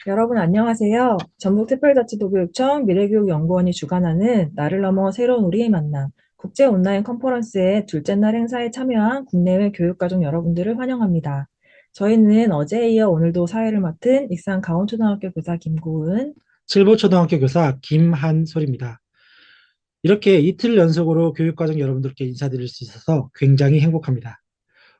여러분 안녕하세요. 전북특별자치도교육청 미래교육연구원이 주관하는 나를 넘어 새로운 우리의 만남 국제 온라인 컨퍼런스의 둘째 날 행사에 참여한 국내외 교육가족 여러분들을 환영합니다. 저희는 어제에 이어 오늘도 사회를 맡은 익산 가온초등학교 교사 김고은, 칠보초등학교 교사 김한솔입니다. 이렇게 이틀 연속으로 교육과정 여러분들께 인사드릴 수 있어서 굉장히 행복합니다.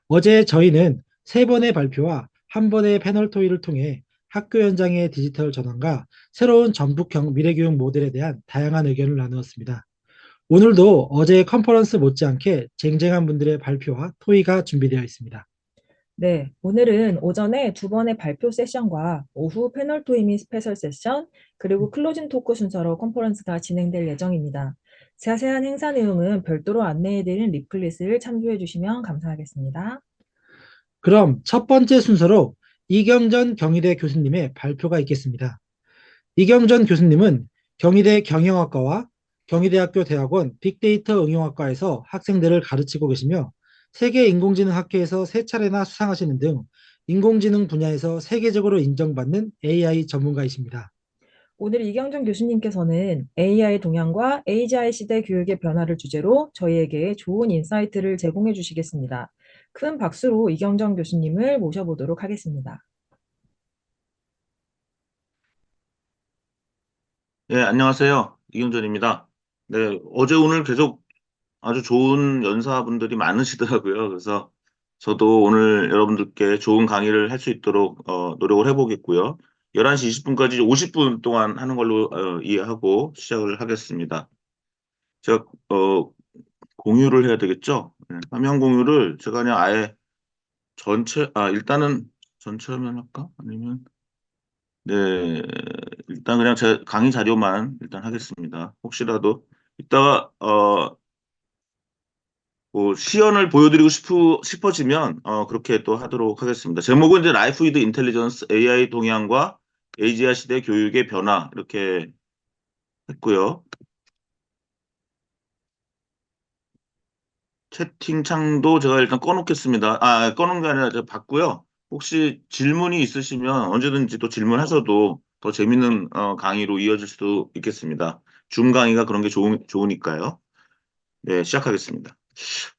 어제 저희는 세 번의 발표와 한 번의 패널 토의를 통해 학교 현장의 디지털 전환과 새로운 전북형 미래교육 모델에 대한 다양한 의견을 나누었습니다. 오늘도 어제의 컨퍼런스 못지않게 쟁쟁한 분들의 발표와 토의가 준비되어 있습니다. 네, 오늘은 오전에 두 번의 발표 세션과 오후 패널 토의 및 스페셜 세션, 그리고 클로징 토크 순서로 컨퍼런스가 진행될 예정입니다. 자세한 행사 내용은 별도로 안내해드린 리플릿을 참조해 주시면 감사하겠습니다. 그럼 첫 번째 순서로 이경전 경희대 교수님의 발표가 있겠습니다. 이경전 교수님은 경희대 경영학과와 경희대학교 대학원 빅데이터 응용학과에서 학생들을 가르치고 계시며 세계 인공지능 학회에서 세 차례나 수상하시는 등 인공지능 분야에서 세계적으로 인정받는 AI 전문가이십니다. 오늘 이경준 교수님께서는 AI 동향과 AGI 시대 교육의 변화를 주제로 저희에게 좋은 인사이트를 제공해 주시겠습니다. 큰 박수로 이경정 교수님을 모셔보도록 하겠습니다. 네, 안녕하세요. 이경전입니다. 네, 어제 오늘 계속 아주 좋은 연사분들이 많으시더라고요. 그래서 저도 오늘 여러분들께 좋은 강의를 할 수 있도록 노력을 해보겠고요. 11시 20분까지 50분 동안 하는 걸로 이해하고 시작을 하겠습니다. 제가 공유를 해야 되겠죠? 네, 화면 공유를 제가 그냥 아예 일단은 전체 화면 할까? 아니면 네, 일단 그냥 제 강의 자료만 일단 하겠습니다. 혹시라도 이따가 뭐 시연을 보여드리고 싶어지면 그렇게 또 하도록 하겠습니다. 제목은 이제 라이프 위드 인텔리전스 AI 동향과 AGI 시대 교육의 변화 이렇게 했고요. 채팅창도 제가 일단 꺼놓겠습니다. 꺼놓은 게 아니라 제가 봤고요. 혹시 질문이 있으시면 언제든지 또 질문하셔도 더 재밌는 강의로 이어질 수도 있겠습니다. 줌 강의가 그런 게 좋으니까요. 네, 시작하겠습니다.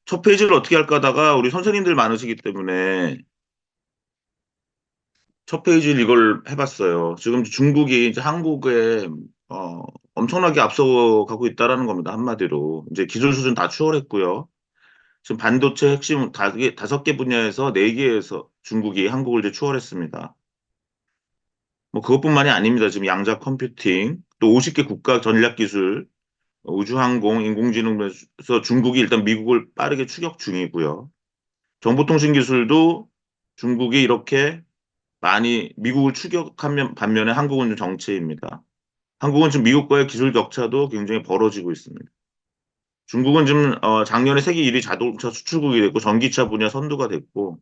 첫 페이지를 어떻게 할까 하다가 우리 선생님들 많으시기 때문에 첫 페이지를 이걸 해봤어요. 지금 중국이 이제 한국에 어, 엄청나게 앞서가고 있다라는 겁니다. 한마디로. 이제 기술 수준 다 추월했고요. 지금 반도체 핵심 다섯 개 분야에서 네 개에서 중국이 한국을 이제 추월했습니다. 뭐 그것뿐만이 아닙니다. 지금 양자 컴퓨팅, 또 50개 국가 전략 기술, 우주항공, 인공지능에서 중국이 일단 미국을 빠르게 추격 중이고요. 정보통신 기술도 중국이 이렇게 많이 미국을 추격하면 반면에 한국은 좀 정체입니다. 한국은 지금 미국과의 기술 격차도 굉장히 벌어지고 있습니다. 중국은 지금 작년에 세계 1위 자동차 수출국이 됐고 전기차 분야 선두가 됐고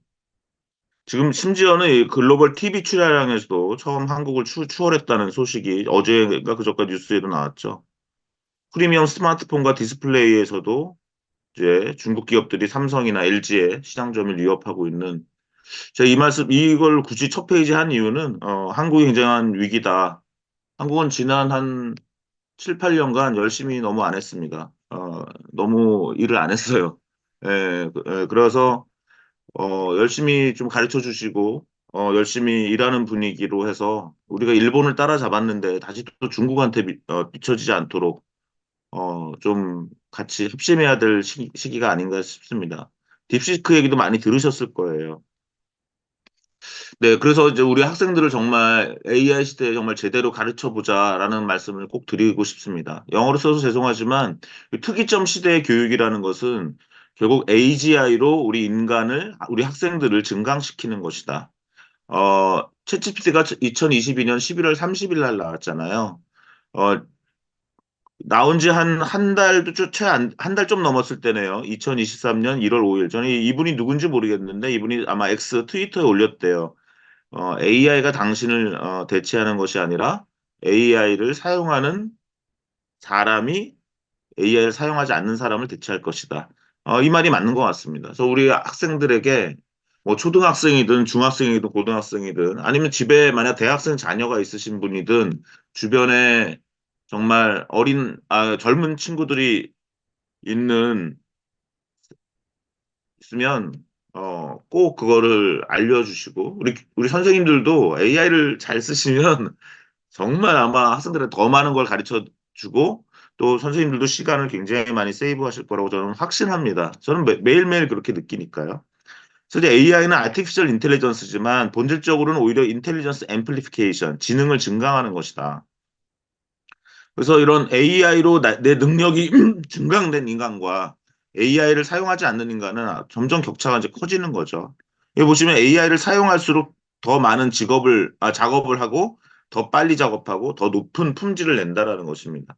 지금 심지어는 이 글로벌 TV 출하량에서도 처음 한국을 추월했다는 소식이 어제가 그저께 뉴스에도 나왔죠. 프리미엄 스마트폰과 디스플레이에서도 이제 중국 기업들이 삼성이나 LG의 시장 점유율 위협하고 있는 제가 이걸 굳이 첫 페이지 한 이유는 한국이 굉장한 위기다. 한국은 지난 한 7, 8년간 열심히 너무 안 했습니다. 너무 일을 안 했어요. 그래서 열심히 좀 가르쳐 주시고 열심히 일하는 분위기로 해서 우리가 일본을 따라잡았는데 다시 또 중국한테 미쳐지지 않도록 좀 같이 협심해야 될 시기가 아닌가 싶습니다. 딥시크 얘기도 많이 들으셨을 거예요. 네, 그래서 이제 우리 학생들을 정말 AI 시대에 정말 제대로 가르쳐 보자라는 말씀을 꼭 드리고 싶습니다. 영어로 써서 죄송하지만 그 특이점 시대의 교육이라는 것은 결국 AGI로 우리 학생들을 증강시키는 것이다. 챗GPT가 2022년 11월 30일 날 나왔잖아요. 어, 나온 지 한 달도 한 달 좀 넘었을 때네요. 2023년 1월 5일. 저는 이분이 누군지 모르겠는데 이분이 아마 X 트위터에 올렸대요. AI가 당신을 대체하는 것이 아니라 AI를 사용하는 사람이 AI를 사용하지 않는 사람을 대체할 것이다. 이 말이 맞는 것 같습니다. 그래서 우리 학생들에게 뭐 초등학생이든 중학생이든 고등학생이든 아니면 집에 만약 대학생 자녀가 있으신 분이든 주변에 정말 젊은 친구들이 있는 있으면 꼭 그거를 알려주시고 우리 선생님들도 AI를 잘 쓰시면 정말 아마 학생들한테 더 많은 걸 가르쳐 주고 또 선생님들도 시간을 굉장히 많이 세이브하실 거라고 저는 확신합니다. 저는 매일매일 그렇게 느끼니까요. 그래서 이제 AI는 Artificial Intelligence지만 본질적으로는 오히려 Intelligence Amplification, 지능을 증강하는 것이다. 그래서 이런 AI로 내 능력이 증강된 인간과 AI를 사용하지 않는 인간은 점점 격차가 이제 커지는 거죠. 여기 보시면 AI를 사용할수록 더 많은 작업을 하고 더 빨리 작업하고 더 높은 품질을 낸다라는 것입니다.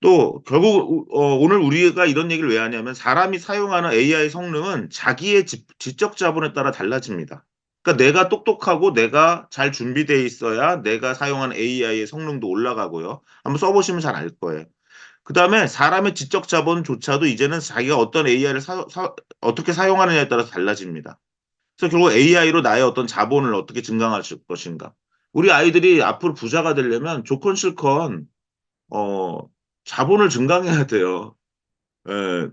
또 결국 오늘 우리가 이런 얘기를 왜 하냐면 사람이 사용하는 AI 성능은 자기의 지적 자본에 따라 달라집니다. 그러니까 내가 똑똑하고 내가 잘 준비되어 있어야 내가 사용한 AI의 성능도 올라가고요. 한번 써보시면 잘 알 거예요. 그 다음에 사람의 지적 자본조차도 이제는 자기가 어떤 AI를 어떻게 사용하느냐에 따라서 달라집니다. 그래서 결국 AI로 나의 어떤 자본을 어떻게 증강할 것인가. 우리 아이들이 앞으로 부자가 되려면 조건 실건 어, 자본을 증강해야 돼요. 예,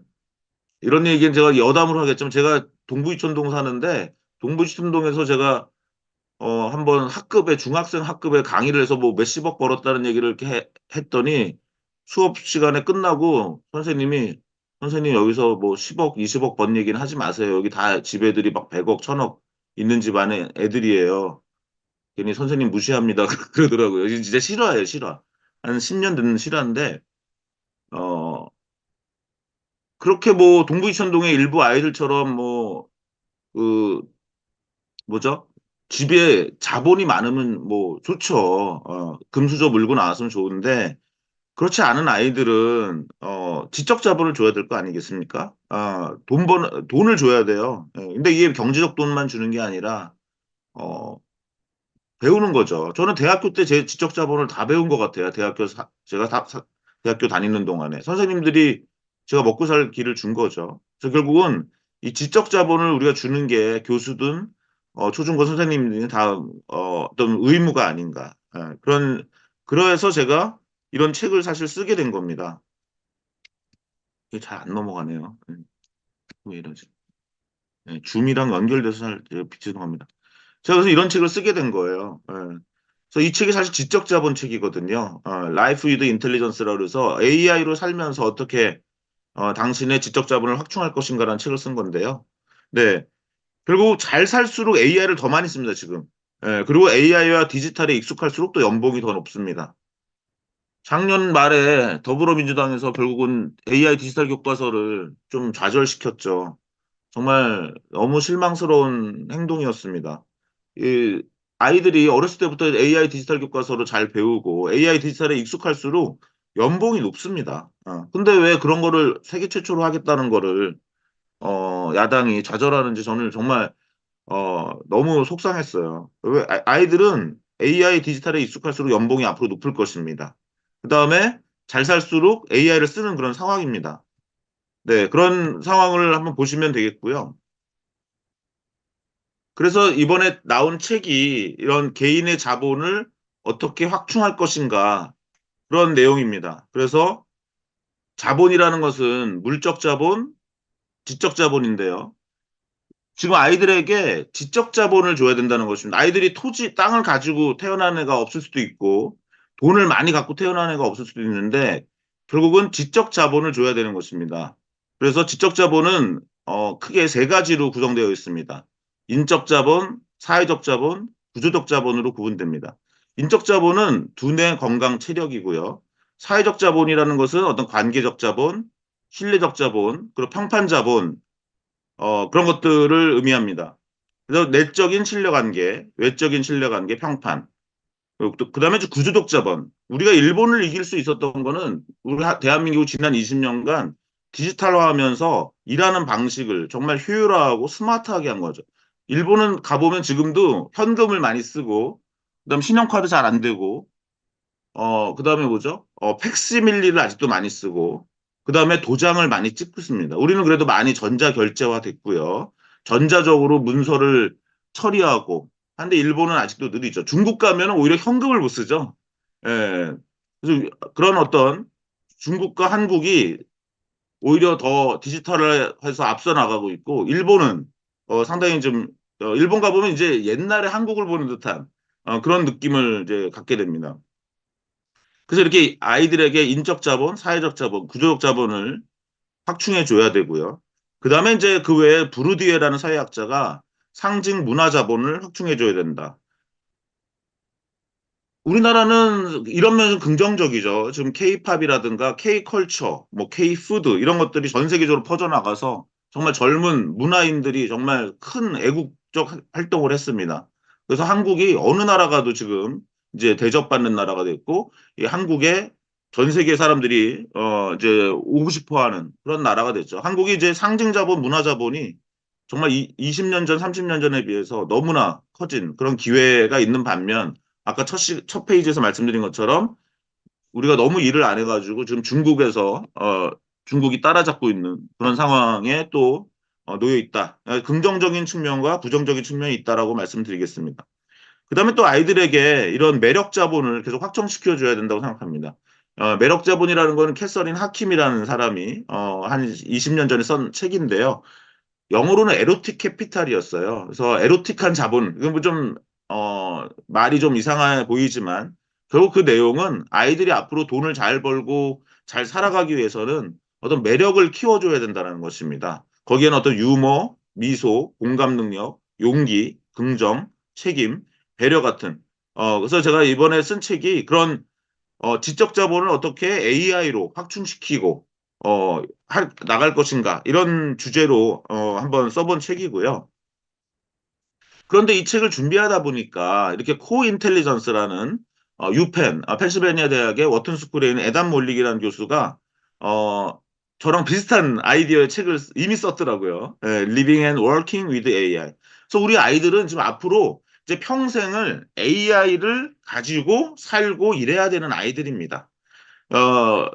이런 얘기는 제가 여담으로 하겠지만 제가 동부이촌동 사는데 동부이촌동에서 제가 한번 중학생 학급에 강의를 해서 뭐 몇십억 벌었다는 얘기를 이렇게 했더니 수업 시간에 끝나고 선생님 여기서 뭐 10억, 20억 번 얘기는 하지 마세요. 여기 다 집 애들이 막 100억, 1000억 있는 집 안에 애들이에요. 괜히 선생님 무시합니다. 그러더라고요. 진짜 실화예요, 실화. 한 10년 듣는 실화인데, 어, 그렇게 뭐 동부이촌동의 일부 아이들처럼 그, 뭐죠? 집에 자본이 많으면 뭐 좋죠. 금수저 물고 나왔으면 좋은데, 그렇지 않은 아이들은, 지적 자본을 줘야 될 거 아니겠습니까? 돈을 줘야 돼요. 예, 근데 이게 경제적 돈만 주는 게 아니라, 어, 배우는 거죠. 저는 대학교 때 제 지적 자본을 다 배운 것 같아요. 제가 대학교 다니는 동안에. 선생님들이 제가 먹고 살 길을 준 거죠. 그래서 결국은 이 지적 자본을 우리가 주는 게 교수든, 초중고 선생님들이 다, 어떤 의무가 아닌가. 예, 그래서 제가 이런 책을 사실 쓰게 된 겁니다. 이게 잘 안 넘어가네요. 왜 이러지? 예, 줌이랑 연결돼서 죄송합니다. 제가 그래서 이런 책을 쓰게 된 거예요. 예. 그래서 이 책이 사실 지적 자본 책이거든요. Life with Intelligence라고 해서 AI로 살면서 어떻게 당신의 지적 자본을 확충할 것인가라는 책을 쓴 건데요. 네. 결국 잘 살수록 AI를 더 많이 씁니다, 지금. 예, 그리고 AI와 디지털에 익숙할수록 또 연봉이 더 높습니다. 작년 말에 더불어민주당에서 결국은 AI 디지털 교과서를 좀 좌절시켰죠. 정말 너무 실망스러운 행동이었습니다. 이 아이들이 어렸을 때부터 AI 디지털 교과서를 잘 배우고 AI 디지털에 익숙할수록 연봉이 높습니다. 근데 왜 그런 거를 세계 최초로 하겠다는 거를 야당이 좌절하는지 저는 정말 너무 속상했어요. 왜 아이들은 AI 디지털에 익숙할수록 연봉이 앞으로 높을 것입니다. 그다음에 잘 살수록 AI를 쓰는 그런 상황입니다. 네, 그런 상황을 한번 보시면 되겠고요. 그래서 이번에 나온 책이 이런 개인의 자본을 어떻게 확충할 것인가 그런 내용입니다. 그래서 자본이라는 것은 물적 자본, 지적 자본인데요. 지금 아이들에게 지적 자본을 줘야 된다는 것입니다. 아이들이 땅을 가지고 태어난 애가 없을 수도 있고 돈을 많이 갖고 태어난 애가 없을 수도 있는데 결국은 지적 자본을 줘야 되는 것입니다. 그래서 지적 자본은 크게 세 가지로 구성되어 있습니다. 인적 자본, 사회적 자본, 구조적 자본으로 구분됩니다. 인적 자본은 두뇌 건강 체력이고요. 사회적 자본이라는 것은 어떤 관계적 자본, 신뢰적 자본, 그리고 평판 자본, 그런 것들을 의미합니다. 그래서 내적인 신뢰관계, 외적인 신뢰관계, 평판. 그다음에 구조적 자본. 우리가 일본을 이길 수 있었던 거는 우리 대한민국 지난 20년간 디지털화하면서 일하는 방식을 정말 효율화하고 스마트하게 한 거죠. 일본은 가보면 지금도 현금을 많이 쓰고, 그다음 신용카드 잘 안 되고, 그다음에 뭐죠? 팩시밀리를 아직도 많이 쓰고, 그다음에 도장을 많이 찍고 있습니다. 우리는 그래도 많이 전자결제화 됐고요. 전자적으로 문서를 처리하고 한데 일본은 아직도 느리죠. 중국 가면 오히려 현금을 못 쓰죠. 예. 그래서 그런 어떤 중국과 한국이 오히려 더 디지털화해서 앞서 나가고 있고 일본은 상당히 좀 일본 가보면 이제 옛날에 한국을 보는 듯한 그런 느낌을 이제 갖게 됩니다. 그래서 이렇게 아이들에게 인적 자본, 사회적 자본, 구조적 자본을 확충해 줘야 되고요. 그다음에 이제 그 외에 부르디에라는 사회학자가 상징 문화 자본을 확충해 줘야 된다. 우리나라는 이런 면에서 긍정적이죠. 지금 K-팝이라든가 K-컬처, 뭐 K-푸드 이런 것들이 전 세계적으로 퍼져나가서 정말 젊은 문화인들이 정말 큰 애국적 활동을 했습니다. 그래서 한국이 어느 나라 가도 지금 이제 대접받는 나라가 됐고, 이 한국에 전 세계 사람들이 이제 오고 싶어 하는 그런 나라가 됐죠. 한국이 이제 상징 자본, 문화 자본이 정말 20년 전, 30년 전에 비해서 너무나 커진 그런 기회가 있는 반면 아까 첫 페이지에서 말씀드린 것처럼 우리가 너무 일을 안 해가지고 지금 중국에서 중국이 따라잡고 있는 그런 상황에 또 놓여 있다. 긍정적인 측면과 부정적인 측면이 있다라고 말씀드리겠습니다. 그다음에 또 아이들에게 이런 매력 자본을 계속 확정시켜 줘야 된다고 생각합니다. 매력 자본이라는 거는 캐서린 하킴이라는 사람이 한 20년 전에 쓴 책인데요. 영어로는 에로틱 캐피탈이었어요. 그래서 에로틱한 자본, 이건 뭐좀 말이 좀 이상해 보이지만 결국 그 내용은 아이들이 앞으로 돈을 잘 벌고 잘 살아가기 위해서는 어떤 매력을 키워줘야 된다는 것입니다. 거기에는 어떤 유머, 미소, 공감 능력, 용기, 긍정, 책임, 배려 같은 그래서 제가 이번에 쓴 책이 그런 지적 자본을 어떻게 AI로 확충시키고 나갈 것인가 이런 주제로 한번 써본 책이고요. 그런데 이 책을 준비하다 보니까 이렇게 코인텔리전스라는 유펜 펜실베니아 대학의 워튼 스쿨에 있는 에단 몰릭이라는 교수가 어, 저랑 비슷한 아이디어의 책을 이미 썼더라고요. 예, Living and Working with AI. 그래서 우리 아이들은 지금 앞으로 이제 평생을 AI를 가지고 살고 일해야 되는 아이들입니다.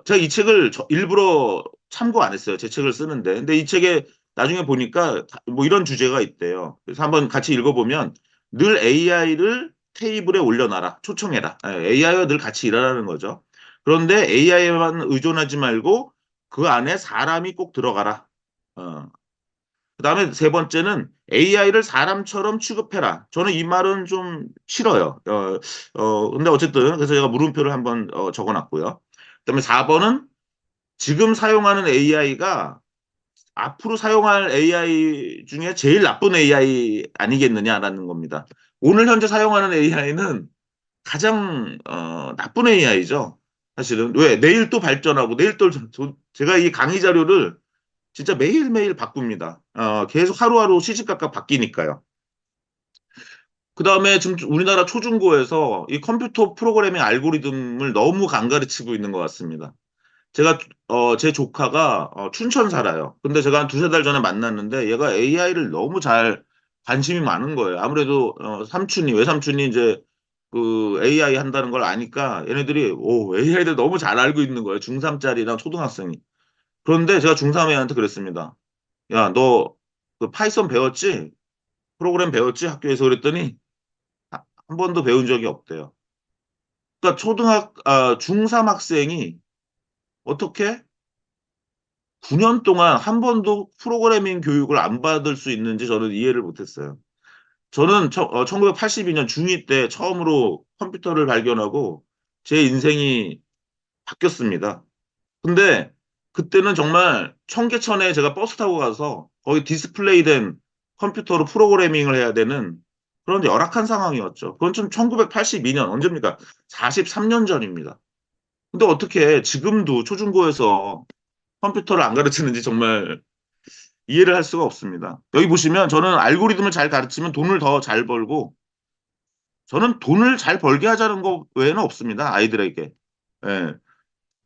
제가 이 책을 일부러 참고 안 했어요. 제 책을 쓰는데. 근데 이 책에 나중에 보니까 뭐 이런 주제가 있대요. 그래서 한번 같이 읽어보면 늘 AI를 테이블에 올려놔라. 초청해라. AI와 늘 같이 일하라는 거죠. 그런데 AI에만 의존하지 말고 그 안에 사람이 꼭 들어가라. 그다음에 세 번째는 AI를 사람처럼 취급해라. 저는 이 말은 좀 싫어요. 근데 어쨌든 그래서 제가 물음표를 한번 적어놨고요. 그다음에 4번은 지금 사용하는 AI가 앞으로 사용할 AI 중에 제일 나쁜 AI 아니겠느냐라는 겁니다. 오늘 현재 사용하는 AI는 가장 나쁜 AI죠. 사실은 왜 내일 또 발전하고 내일 또 제가 이 강의 자료를 진짜 매일매일 바꿉니다. 계속 하루하루 시시각각 바뀌니까요. 그 다음에 지금 우리나라 초중고에서 이 컴퓨터 프로그래밍 알고리즘을 너무 강가르치고 있는 것 같습니다. 제가 제 조카가 춘천 살아요. 근데 제가 한 두세 달 전에 만났는데 얘가 AI를 너무 잘 관심이 많은 거예요. 아무래도 외삼촌이 이제 그 AI 한다는 걸 아니까 얘네들이 AI를 너무 잘 알고 있는 거예요. 중3짜리랑 초등학생이. 그런데 제가 중3 애한테 그랬습니다. 야, 너 그 파이썬 배웠지? 프로그램 배웠지? 학교에서 그랬더니 한 번도 배운 적이 없대요. 그러니까 중3 학생이 어떻게 9년 동안 한 번도 프로그래밍 교육을 안 받을 수 있는지 저는 이해를 못했어요. 저는 1982년 중2 때 처음으로 컴퓨터를 발견하고 제 인생이 바뀌었습니다. 근데 그때는 정말 청계천에 제가 버스 타고 가서 거기 디스플레이된 컴퓨터로 프로그래밍을 해야 되는 그런 열악한 상황이었죠. 그건 좀 1982년 언제입니까? 43년 전입니다. 근데 어떻게 지금도 초중고에서 컴퓨터를 안 가르치는지 정말 이해를 할 수가 없습니다. 여기 보시면 저는 알고리즘을 잘 가르치면 돈을 더 잘 벌고 저는 돈을 잘 벌게 하자는 것 외에는 없습니다. 아이들에게. 예.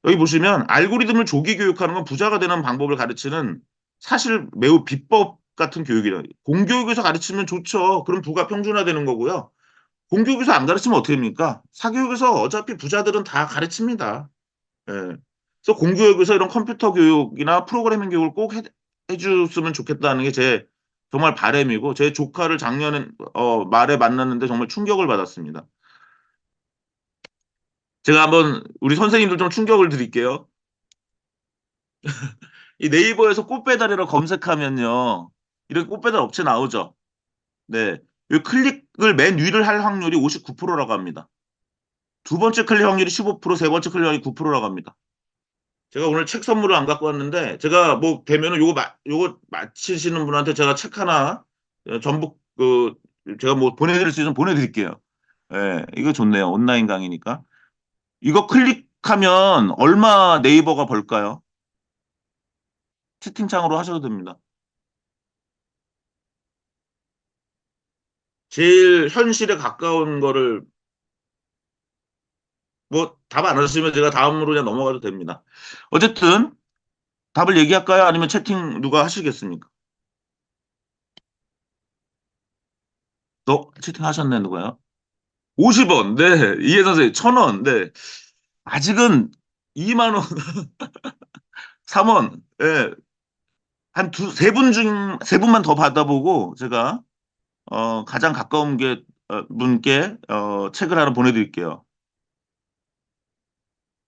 여기 보시면 알고리즘을 조기 교육하는 건 부자가 되는 방법을 가르치는 사실 매우 비법 같은 교육이라 공교육에서 가르치면 좋죠. 그럼 부가 평준화되는 거고요. 공교육에서 안 가르치면 어떻게 됩니까? 사교육에서 어차피 부자들은 다 가르칩니다. 예. 그래서 공교육에서 이런 컴퓨터 교육이나 프로그래밍 교육을 꼭 해줬으면 좋겠다는 게 제 정말 바람이고 제 조카를 작년에 말에 만났는데 정말 충격을 받았습니다. 제가 한번 우리 선생님들 좀 충격을 드릴게요. 이 네이버에서 꽃배달이라고 검색하면요. 이런 꽃배달 업체 나오죠. 네. 이 클릭을 맨 위를 할 확률이 59%라고 합니다. 두 번째 클릭 확률이 15%, 세 번째 클릭 확률이 9%라고 합니다. 제가 오늘 책 선물을 안 갖고 왔는데 제가 뭐 되면은 요거 마치시는 분한테 제가 책 하나 전북 제가 뭐 보내드릴 수 있으면 보내드릴게요. 예, 이거 좋네요. 온라인 강의니까. 이거 클릭하면 얼마 네이버가 벌까요? 채팅창으로 하셔도 됩니다. 제일 현실에 가까운 거를 뭐 답 안 하시면 제가 다음으로 그냥 넘어가도 됩니다. 어쨌든 답을 얘기할까요? 아니면 채팅 누가 하시겠습니까? 채팅 하셨네, 누가요? 50원, 네. 이해 선생님, 1,000원, 네. 아직은 2만 원, 3원, 예. 세 분 세 분만 더 받아보고 제가, 가장 가까운 분께, 책을 하나 보내드릴게요.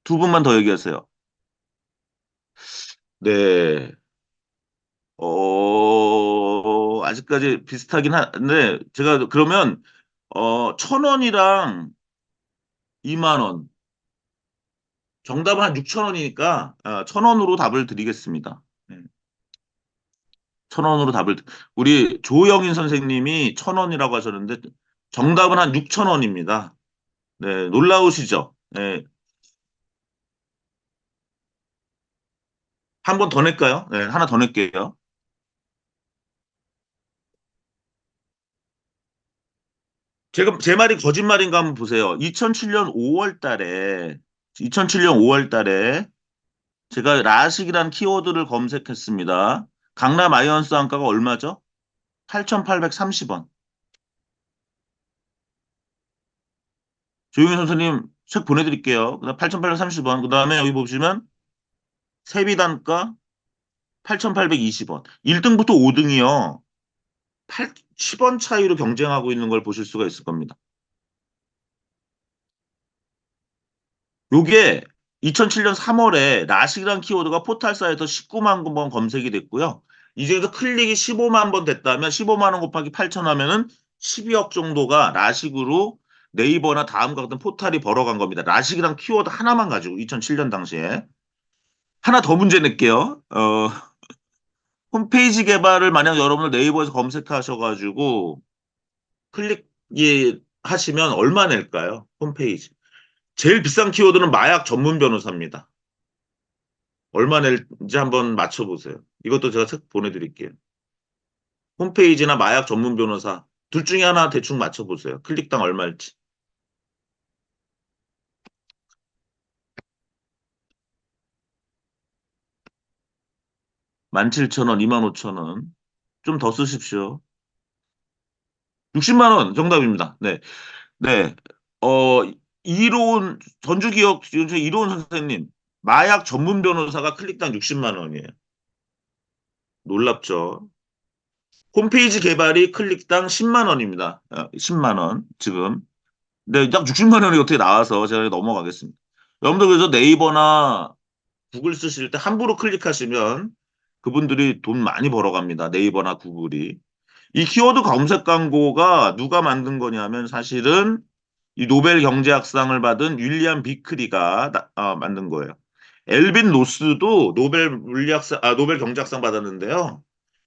두 분만 더 얘기하세요. 네. 아직까지 비슷하긴 한데, 제가 그러면, 1,000원이랑 2만 원. 정답은 한 6천 원이니까, 1,000원으로 답을 드리겠습니다. 네. 1,000원으로 우리 조영인 선생님이 1,000원이라고 하셨는데, 정답은 한 6천 원입니다. 네, 놀라우시죠? 네. 한 번 더 낼까요? 네, 하나 더 낼게요. 제 말이 거짓말인가 한번 보세요. 2007년 5월 달에 제가 라식이란 키워드를 검색했습니다. 강남 아이언스 한가가 얼마죠? 8,830원. 조용희 선생님 책 보내드릴게요. 그다음 8,830원. 그다음에 여기 보시면 세비 단가 8,820원. 1등부터 5등이요. 10원 차이로 경쟁하고 있는 걸 보실 수가 있을 겁니다. 요게 2007년 3월에 라식이란 키워드가 포털사에서 19만 번 검색이 됐고요. 이제서 클릭이 15만 번 됐다면 15만 원 곱하기 8천 하면은 12억 정도가 라식으로 네이버나 다음과 같은 포털이 벌어간 겁니다. 라식이란 키워드 하나만 가지고 2007년 당시에. 하나 더 문제 낼게요. 홈페이지 개발을 만약 여러분들 네이버에서 검색하셔가지고 클릭 하시면 얼마 낼까요? 홈페이지. 제일 비싼 키워드는 마약 전문 변호사입니다. 얼마 낼지 한번 맞춰보세요. 이것도 제가 책 보내드릴게요. 홈페이지나 마약 전문 변호사 둘 중에 하나 대충 맞춰보세요. 클릭당 얼마일지. 17,000원, 25,000원. 좀 더 쓰십시오. 60만 원 정답입니다. 네. 네. 어, 전주기억 이로운 선생님, 마약 전문 변호사가 클릭당 60만 원이에요. 놀랍죠? 홈페이지 개발이 클릭당 10만 원입니다. 10만 원, 지금. 네, 약 60만 원이 어떻게 나와서 제가 넘어가겠습니다. 여러분들 그래서 네이버나 구글 쓰실 때 함부로 클릭하시면 그분들이 돈 많이 벌어갑니다. 네이버나 구글이. 이 키워드 검색 광고가 누가 만든 거냐면 사실은 이 노벨 경제학상을 받은 윌리엄 비크리가 만든 거예요. 엘빈 로스도 노벨 경제학상 받았는데요.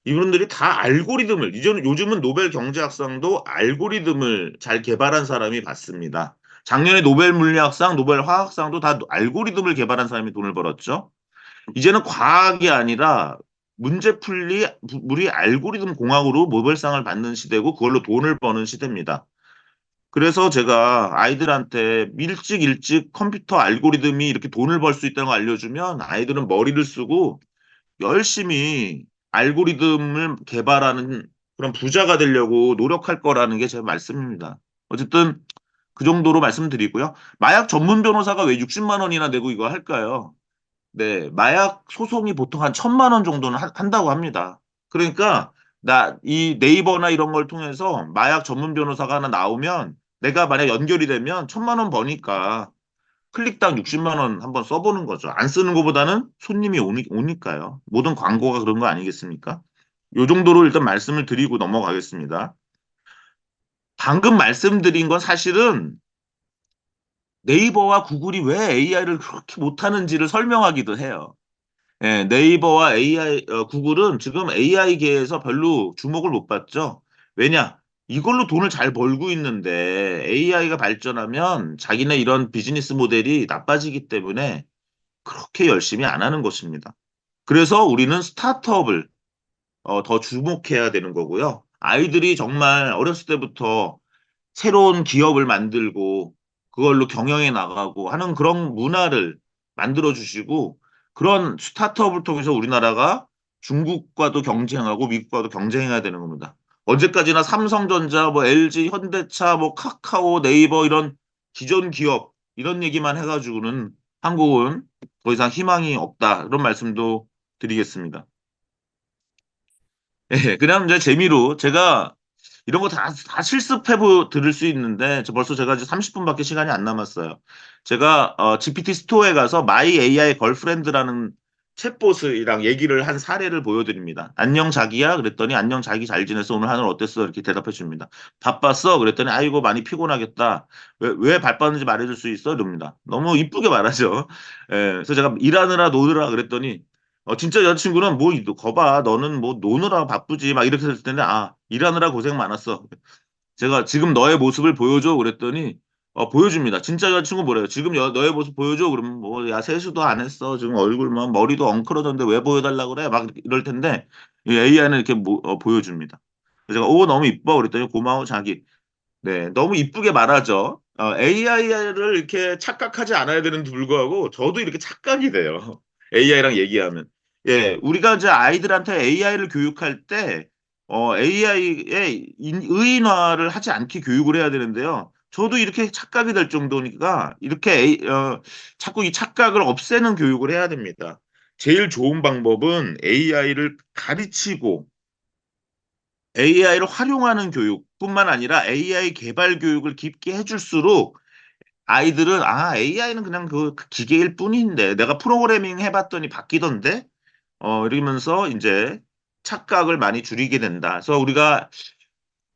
이분들이 다 알고리즘을, 요즘은 노벨 경제학상도 알고리즘을 잘 개발한 사람이 받습니다. 작년에 노벨 물리학상, 노벨 화학상도 다 알고리즘을 개발한 사람이 돈을 벌었죠. 이제는 과학이 아니라 문제 풀이 알고리즘 공학으로 노벨상을 받는 시대고 그걸로 돈을 버는 시대입니다. 그래서 제가 아이들한테 일찍 일찍 컴퓨터 알고리즘이 이렇게 돈을 벌 수 있다는 걸 알려주면 아이들은 머리를 쓰고 열심히 알고리즘을 개발하는 그런 부자가 되려고 노력할 거라는 게 제 말씀입니다. 어쨌든 그 정도로 말씀드리고요. 마약 전문 변호사가 왜 60만 원이나 내고 이거 할까요? 네, 마약 소송이 보통 한 1,000만 원 정도는 한다고 합니다. 그러니까 이 네이버나 이런 걸 통해서 마약 전문 변호사가 하나 나오면 내가 만약 연결이 되면 1,000만 원 버니까 클릭당 60만 원 한번 써보는 거죠. 안 쓰는 것보다는 손님이 오니까요. 모든 광고가 그런 거 아니겠습니까? 요 정도로 일단 말씀을 드리고 넘어가겠습니다. 방금 말씀드린 건 사실은 네이버와 구글이 왜 AI를 그렇게 못하는지를 설명하기도 해요. 예, 네이버와 구글은 지금 AI계에서 별로 주목을 못 받죠. 왜냐? 이걸로 돈을 잘 벌고 있는데 AI가 발전하면 자기네 이런 비즈니스 모델이 나빠지기 때문에 그렇게 열심히 안 하는 것입니다. 그래서 우리는 스타트업을 더 주목해야 되는 거고요. 아이들이 정말 어렸을 때부터 새로운 기업을 만들고 그걸로 경영해 나가고 하는 그런 문화를 만들어 주시고 그런 스타트업을 통해서 우리나라가 중국과도 경쟁하고 미국과도 경쟁해야 되는 겁니다. 언제까지나 삼성전자, 뭐 LG, 현대차, 뭐 카카오, 네이버 이런 기존 기업 이런 얘기만 해가지고는 한국은 더 이상 희망이 없다. 이런 말씀도 드리겠습니다. 예, 그냥 이제 재미로 제가 이런 거 다 실습해 들을 수 있는데 벌써 제가 이제 30분밖에 시간이 안 남았어요. 제가 GPT 스토어에 가서 마이 AI 걸프렌드라는 챗봇이랑 얘기를 한 사례를 보여드립니다. 안녕 자기야 그랬더니 안녕 자기 잘 지냈어 오늘 하늘 어땠어 이렇게 대답해 줍니다. 바빴어 그랬더니 아이고 많이 피곤하겠다. 왜 바빴는지 말해줄 수 있어 이럽니다. 너무 이쁘게 말하죠. 예, 그래서 제가 일하느라 노느라 그랬더니 진짜 여자친구는 뭐, 거봐, 너는 뭐, 노느라 바쁘지, 막 이렇게 했을 텐데, 아, 일하느라 고생 많았어. 제가 지금 너의 모습을 보여줘. 그랬더니, 보여줍니다. 진짜 여자친구 뭐래요? 지금 너의 모습 보여줘. 그러면 뭐, 야, 세수도 안 했어. 지금 얼굴만, 머리도 엉클어졌는데 왜 보여달라 그래? 막 이럴 텐데, 이 AI는 이렇게 보여줍니다. 그래서 제가, 오, 너무 이뻐. 그랬더니, 고마워, 자기. 네, 너무 이쁘게 말하죠. AI를 이렇게 착각하지 않아야 되는데 불구하고 저도 이렇게 착각이 돼요. AI랑 얘기하면. 예, 우리가 이제 아이들한테 AI를 교육할 때 AI의 의인화를 하지 않게 교육을 해야 되는데요. 저도 이렇게 착각이 될 정도니까 이렇게 자꾸 이 착각을 없애는 교육을 해야 됩니다. 제일 좋은 방법은 AI를 가르치고 AI를 활용하는 교육뿐만 아니라 AI 개발 교육을 깊게 해줄수록 아이들은 AI는 그냥 그 기계일 뿐인데 내가 프로그래밍 해봤더니 바뀌던데 이러면서 이제 착각을 많이 줄이게 된다. 그래서 우리가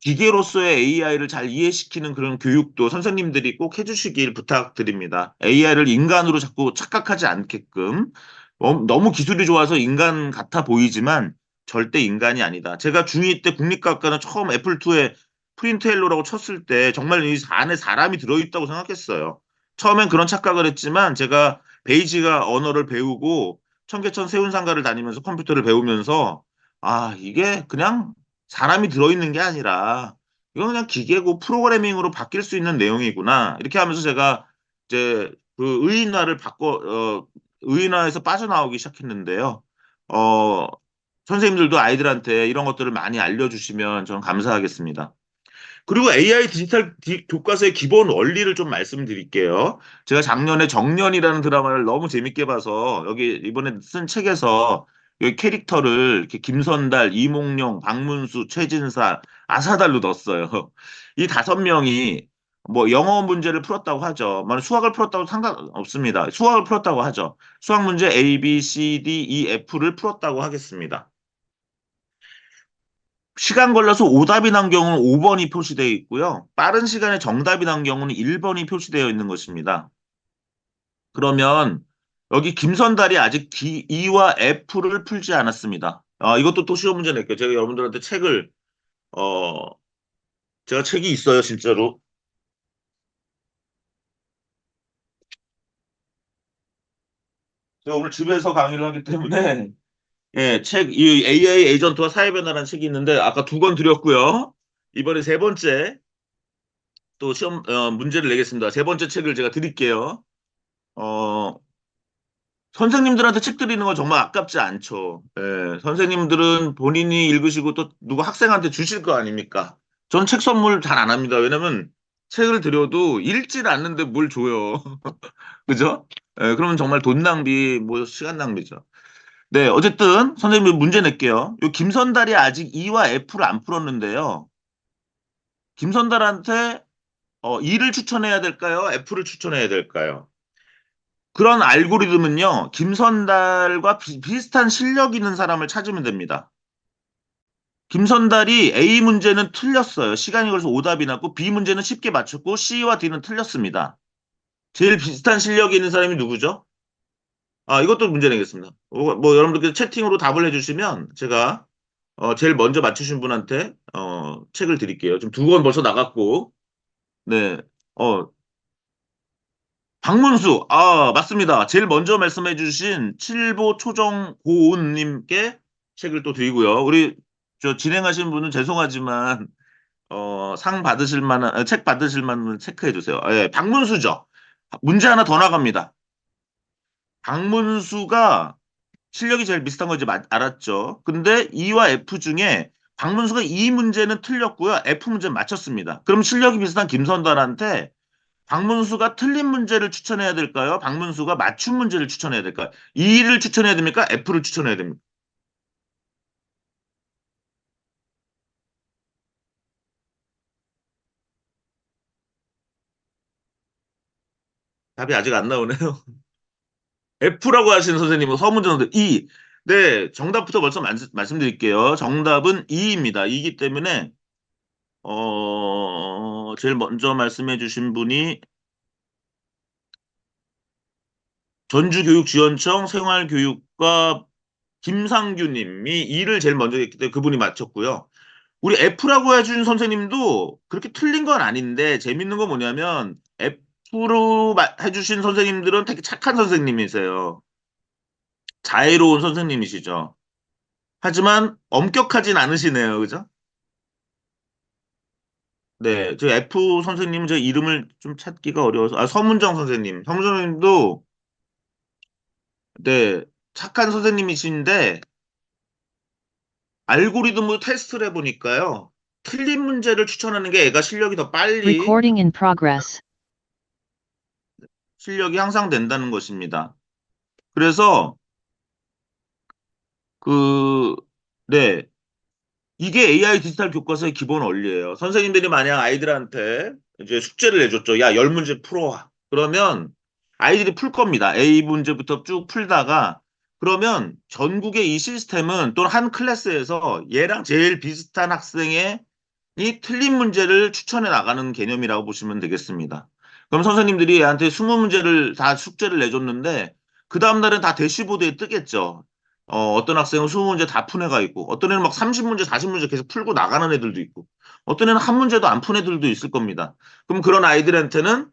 기계로서의 AI를 잘 이해시키는 그런 교육도 선생님들이 꼭 해주시길 부탁드립니다. AI를 인간으로 자꾸 착각하지 않게끔 너무 기술이 좋아서 인간 같아 보이지만 절대 인간이 아니다. 제가 중2 때 국립과학과는 처음 애플2에 프린트 헬로라고 쳤을 때 정말 이 안에 사람이 들어있다고 생각했어요. 처음엔 그런 착각을 했지만 제가 베이지가 언어를 배우고 청계천 세운상가를 다니면서 컴퓨터를 배우면서 이게 그냥 사람이 들어있는 게 아니라 이건 그냥 기계고 프로그래밍으로 바뀔 수 있는 내용이구나. 이렇게 하면서 제가 이제 그 의인화에서 빠져나오기 시작했는데요. 어, 선생님들도 아이들한테 이런 것들을 많이 알려주시면 저는 감사하겠습니다. 그리고 AI 디지털 교과서의 기본 원리를 좀 말씀드릴게요. 제가 작년에 정년이라는 드라마를 너무 재밌게 봐서 여기 이번에 쓴 책에서 여기 캐릭터를 이렇게 김선달, 이몽룡, 박문수, 최진사, 아사달로 넣었어요. 이 5명이 뭐 영어 문제를 풀었다고 하죠. 뭐 수학을 풀었다고 상관없습니다. 수학을 풀었다고 하죠. 수학 문제 A, B, C, D, E, F를 풀었다고 하겠습니다. 시간 걸려서 오답이 난 경우는 5번이 표시되어 있고요. 빠른 시간에 정답이 난 경우는 1번이 표시되어 있는 것입니다. 그러면 여기 김선달이 아직 E와 F를 풀지 않았습니다. 이것도 또 시험 문제 낼게요. 제가 여러분들한테 어, 제가 책이 있어요, 진짜로. 제가 오늘 집에서 강의를 하기 때문에, 예, 이 AI 에이전트와 사회변화라는 책이 있는데, 아까 2권 드렸고요. 이번에 세 번째, 또 시험, 문제를 내겠습니다. 세 번째 책을 제가 드릴게요. 어, 선생님들한테 책 드리는 건 정말 아깝지 않죠. 예, 선생님들은 본인이 읽으시고 또 누구 학생한테 주실 거 아닙니까? 전 책 선물 잘 안 합니다. 왜냐면 책을 드려도 읽질 않는데 뭘 줘요. 그죠? 예, 그러면 정말 돈 낭비, 뭐 시간 낭비죠. 네, 어쨌든 선생님 문제 낼게요. 요 김선달이 아직 E와 F를 안 풀었는데요. 김선달한테 E를 추천해야 될까요? F를 추천해야 될까요? 그런 알고리즘은요, 김선달과 비슷한 실력 있는 사람을 찾으면 됩니다. 김선달이 A 문제는 틀렸어요. 시간이 걸려서 오답이 났고, B 문제는 쉽게 맞췄고, C와 D는 틀렸습니다. 제일 비슷한 실력이 있는 사람이 누구죠? 아, 이것도 문제 내겠습니다. 뭐 여러분들께서 채팅으로 답을 해주시면 제가 제일 먼저 맞추신 분한테 책을 드릴게요. 지금 두 권 벌써 나갔고, 네, 어, 박문수, 아, 맞습니다. 제일 먼저 말씀해주신 칠보 초정 고운님께 책을 또 드리고요. 우리 저 진행하신 분은 죄송하지만 상 받으실 만한 책 받으실 만한 체크해 주세요. 예, 박문수죠. 문제 하나 더 나갑니다. 박문수가 실력이 제일 비슷한 거 이제 알았죠. 근데 E와 F 중에 박문수가 E 문제는 틀렸고요. F 문제는 맞췄습니다. 그럼 실력이 비슷한 김선달한테 박문수가 틀린 문제를 추천해야 될까요? 박문수가 맞춘 문제를 추천해야 될까요? E를 추천해야 됩니까? F를 추천해야 됩니까? 답이 아직 안 나오네요. F라고 하시는 선생님은 서문제 선생님 E. 네, 정답부터 벌써 말씀드릴게요. 정답은 E입니다. E이기 때문에 제일 먼저 말씀해 주신 분이 전주교육지원청 생활교육과 김상규 님이 E를 제일 먼저 했기 때문에 그분이 맞췄고요. 우리 F라고 해준 선생님도 그렇게 틀린 건 아닌데 재밌는 건 뭐냐면 F로 해주신 선생님들은 되게 착한 선생님이세요. 자애로운 선생님이시죠. 하지만 엄격하진 않으시네요. 그죠? 네, 저 F 선생님은 저 이름을 좀 찾기가 어려워서 서문정 선생님. 서문정 선생님도 네, 착한 선생님이신데 알고리즘으로 테스트를 해보니까요. 틀린 문제를 추천하는 게 애가 실력이 더 빨리 Recording in progress. 실력이 향상된다는 것입니다. 그래서 그 네, 이게 AI 디지털 교과서의 기본 원리예요. 선생님들이 만약 아이들한테 이제 숙제를 내줬죠. 야, 열 문제 풀어. 그러면 아이들이 풀 겁니다. A 문제부터 쭉 풀다가 그러면 전국의 이 시스템은 또는 한 클래스에서 얘랑 제일 비슷한 학생의 이 틀린 문제를 추천해 나가는 개념이라고 보시면 되겠습니다. 그럼 선생님들이 얘한테 20문제를 다 숙제를 내줬는데 그 다음날은 다 대시보드에 뜨겠죠. 어떤 학생은 20문제 다 푼 애가 있고 어떤 애는 막 30문제, 40문제 계속 풀고 나가는 애들도 있고 어떤 애는 한 문제도 안 푼 애들도 있을 겁니다. 그럼 그런 아이들한테는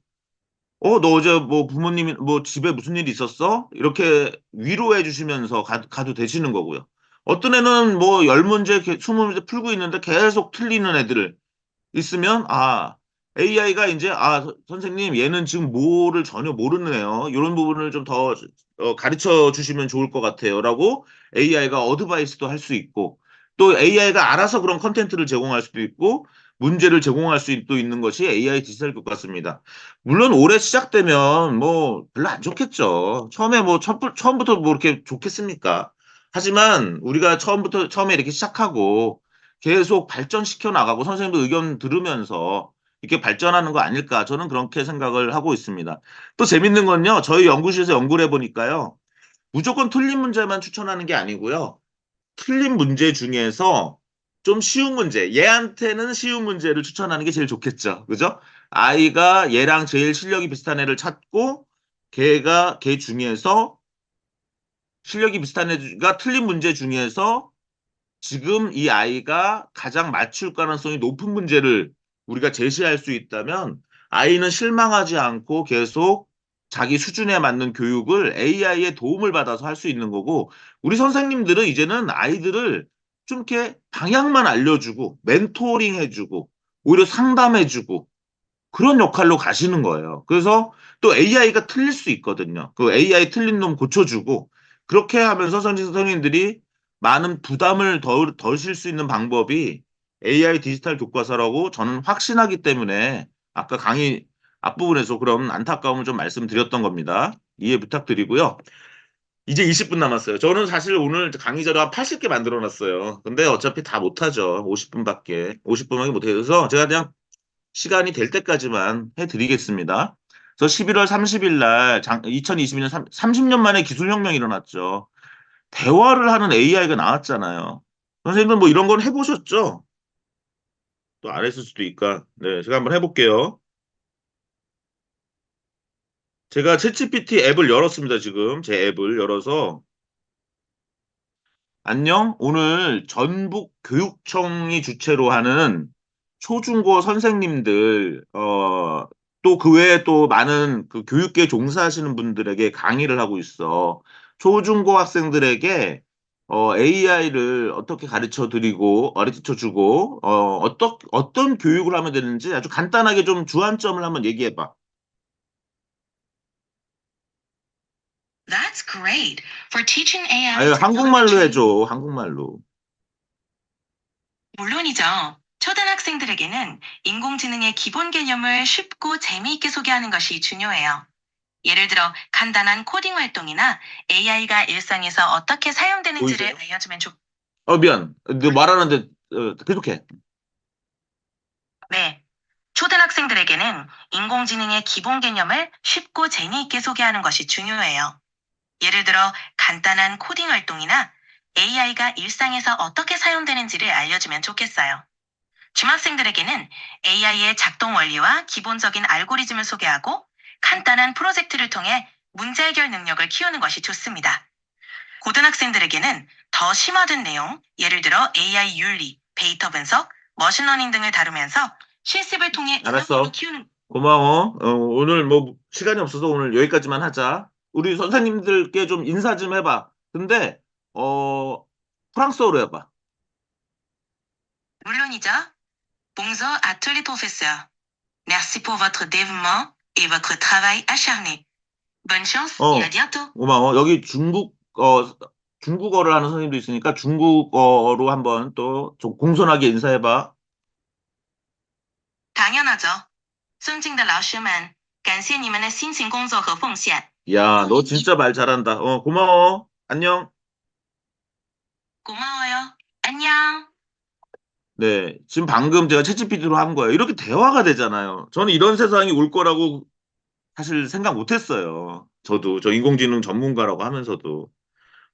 너 어제 뭐 부모님이 뭐 집에 무슨 일이 있었어? 이렇게 위로해 주시면서 가도 되시는 거고요. 어떤 애는 뭐 10문제, 20문제 풀고 있는데 계속 틀리는 애들을 있으면 AI가 이제 선생님 얘는 지금 뭐를 전혀 모르네요. 이런 부분을 좀 더 가르쳐 주시면 좋을 것 같아요라고 AI가 어드바이스도 할 수 있고 또 AI가 알아서 그런 컨텐츠를 제공할 수도 있고 문제를 제공할 수도 있는 것이 AI 디지털 교과 같습니다. 물론 올해 시작되면 뭐 별로 안 좋겠죠. 처음에 뭐 처음부터 뭐 이렇게 좋겠습니까? 하지만 우리가 처음에 이렇게 시작하고 계속 발전시켜 나가고 선생님도 의견 들으면서 이렇게 발전하는 거 아닐까 저는 그렇게 생각을 하고 있습니다. 또 재밌는 건요. 저희 연구실에서 연구를 해보니까요. 무조건 틀린 문제만 추천하는 게 아니고요. 틀린 문제 중에서 좀 쉬운 문제, 얘한테는 쉬운 문제를 추천하는 게 제일 좋겠죠. 그죠? 아이가 얘랑 제일 실력이 비슷한 애를 찾고 걔 중에서 실력이 비슷한 애가 틀린 문제 중에서 지금 이 아이가 가장 맞출 가능성이 높은 문제를 우리가 제시할 수 있다면 아이는 실망하지 않고 계속 자기 수준에 맞는 교육을 AI의 도움을 받아서 할 수 있는 거고 우리 선생님들은 이제는 아이들을 좀 이렇게 방향만 알려주고 멘토링 해주고 오히려 상담해주고 그런 역할로 가시는 거예요. 그래서 또 AI가 틀릴 수 있거든요. 그 AI 틀린 놈 고쳐주고 그렇게 하면서 선생님들이 많은 부담을 덜실 수 있는 방법이 AI 디지털 교과서라고 저는 확신하기 때문에 아까 강의 앞부분에서 그런 안타까움을 좀 말씀드렸던 겁니다. 이해 부탁드리고요. 이제 20분 남았어요. 저는 사실 오늘 강의 자료 한 80개 만들어 놨어요. 근데 어차피 다 못하죠. 50분밖에 못해요. 그래서 제가 그냥 시간이 될 때까지만 해드리겠습니다. 그래서 11월 30일 날 2022년 30년 만에 기술혁명이 일어났죠. 대화를 하는 AI가 나왔잖아요. 선생님들 뭐 이런 건 해보셨죠? 또 안 했을 수도 있까. 네, 제가 한번 해볼게요. 제가 챗GPT 앱을 열었습니다, 지금. 제 앱을 열어서. 안녕. 오늘 전북 교육청이 주최로 하는 초중고 선생님들, 또 그 외에 또 많은 그 교육계 종사하시는 분들에게 강의를 하고 있어. 초중고 학생들에게 AI를 어떻게 가르쳐 드리고, 가르쳐 주고, 어떤 교육을 하면 되는지 아주 간단하게 좀 주안점을 한번 얘기해 봐. That's great. For teaching AI 아유, to 한국말로 elementary. 해줘, 한국말로. 물론이죠. 초등학생들에게는 인공지능의 기본 개념을 쉽고 재미있게 소개하는 것이 중요해요. 예를 들어 간단한 코딩 활동이나 AI가 일상에서 어떻게 사용되는지를 보이세요? 알려주면 미안. 너 말하는데, 계속해. 네. 초등학생들에게는 인공지능의 기본 개념을 쉽고 재미있게 소개하는 것이 중요해요. 예를 들어 간단한 코딩 활동이나 AI가 일상에서 어떻게 사용되는지를 알려주면 좋겠어요. 중학생들에게는 AI의 작동 원리와 기본적인 알고리즘을 소개하고 간단한 프로젝트를 통해 문제 해결 능력을 키우는 것이 좋습니다. 고등학생들에게는 더 심화된 내용, 예를 들어 AI 윤리, 데이터 분석, 머신러닝 등을 다루면서 실습을 통해 알았어. 인성을 키우는 고마워. 오늘 뭐 시간이 없어서 오늘 여기까지만 하자. 우리 선생님들께 좀 인사 좀 해봐. 근데 프랑스어로 해봐. 물론이죠. Bonjour à tous les professeurs. Merci pour votre dévouement et votre travail acharné. Bonne chance et à bientôt. 고마워. 여기 중국어를 하는 선생님도 있으니까 중국어로 한번 또 좀 공손하게 인사해봐. 당연하죠. 尊敬的老师们，感谢你们的辛勤工作和奉献。 야, 너 진짜 말 잘한다. 고마워. 안녕. 고마워요. 안녕. 네, 지금 방금 제가 챗GPT로 한 거예요. 이렇게 대화가 되잖아요. 저는 이런 세상이 올 거라고 사실 생각 못 했어요. 저 인공지능 전문가라고 하면서도.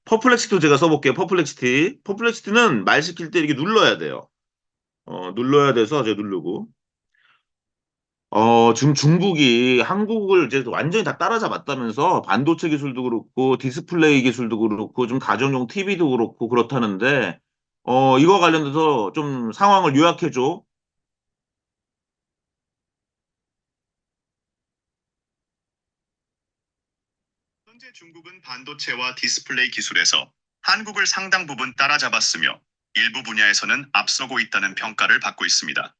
퍼플렉시티도 제가 써볼게요. 퍼플렉시티. 퍼플렉시티는 말 시킬 때 이렇게 눌러야 돼요. 눌러야 돼서 제가 누르고. 지금 중국이 한국을 이제 완전히 다 따라잡았다면서 반도체 기술도 그렇고 디스플레이 기술도 그렇고 좀 가정용 TV도 그렇고 그렇다는데 이거 관련돼서 좀 상황을 요약해줘. 현재 중국은 반도체와 디스플레이 기술에서 한국을 상당 부분 따라잡았으며 일부 분야에서는 앞서고 있다는 평가를 받고 있습니다.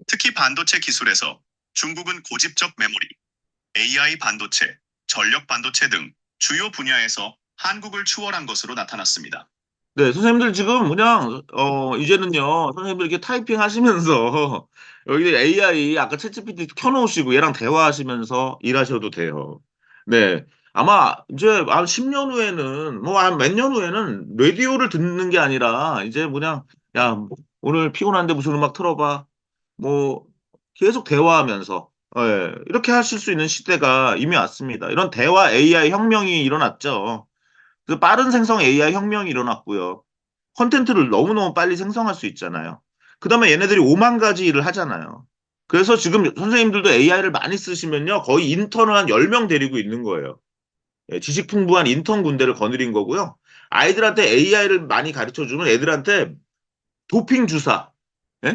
특히 반도체 기술에서 중국은 고집적 메모리, AI 반도체, 전력 반도체 등 주요 분야에서 한국을 추월한 것으로 나타났습니다. 네, 선생님들 지금 그냥 이제는요 선생님들 이렇게 타이핑 하시면서 여기 AI 아까 챗GPT 켜놓으시고 얘랑 대화하시면서 일하셔도 돼요. 네, 아마 이제 한 10년 후에는 뭐 한 몇 년 후에는 라디오를 듣는 게 아니라 이제 그냥 야 오늘 피곤한데 무슨 음악 틀어봐 뭐 계속 대화하면서 이렇게 하실 수 있는 시대가 이미 왔습니다. 이런 대화 AI 혁명이 일어났죠. 그 빠른 생성 AI 혁명이 일어났고요. 컨텐츠를 너무너무 빨리 생성할 수 있잖아요. 그 다음에 얘네들이 5만 가지 일을 하잖아요. 그래서 지금 선생님들도 AI를 많이 쓰시면요. 거의 인턴을 한 10명 데리고 있는 거예요. 지식 풍부한 인턴 군대를 거느린 거고요. 아이들한테 AI를 많이 가르쳐 주면 애들한테 도핑 주사,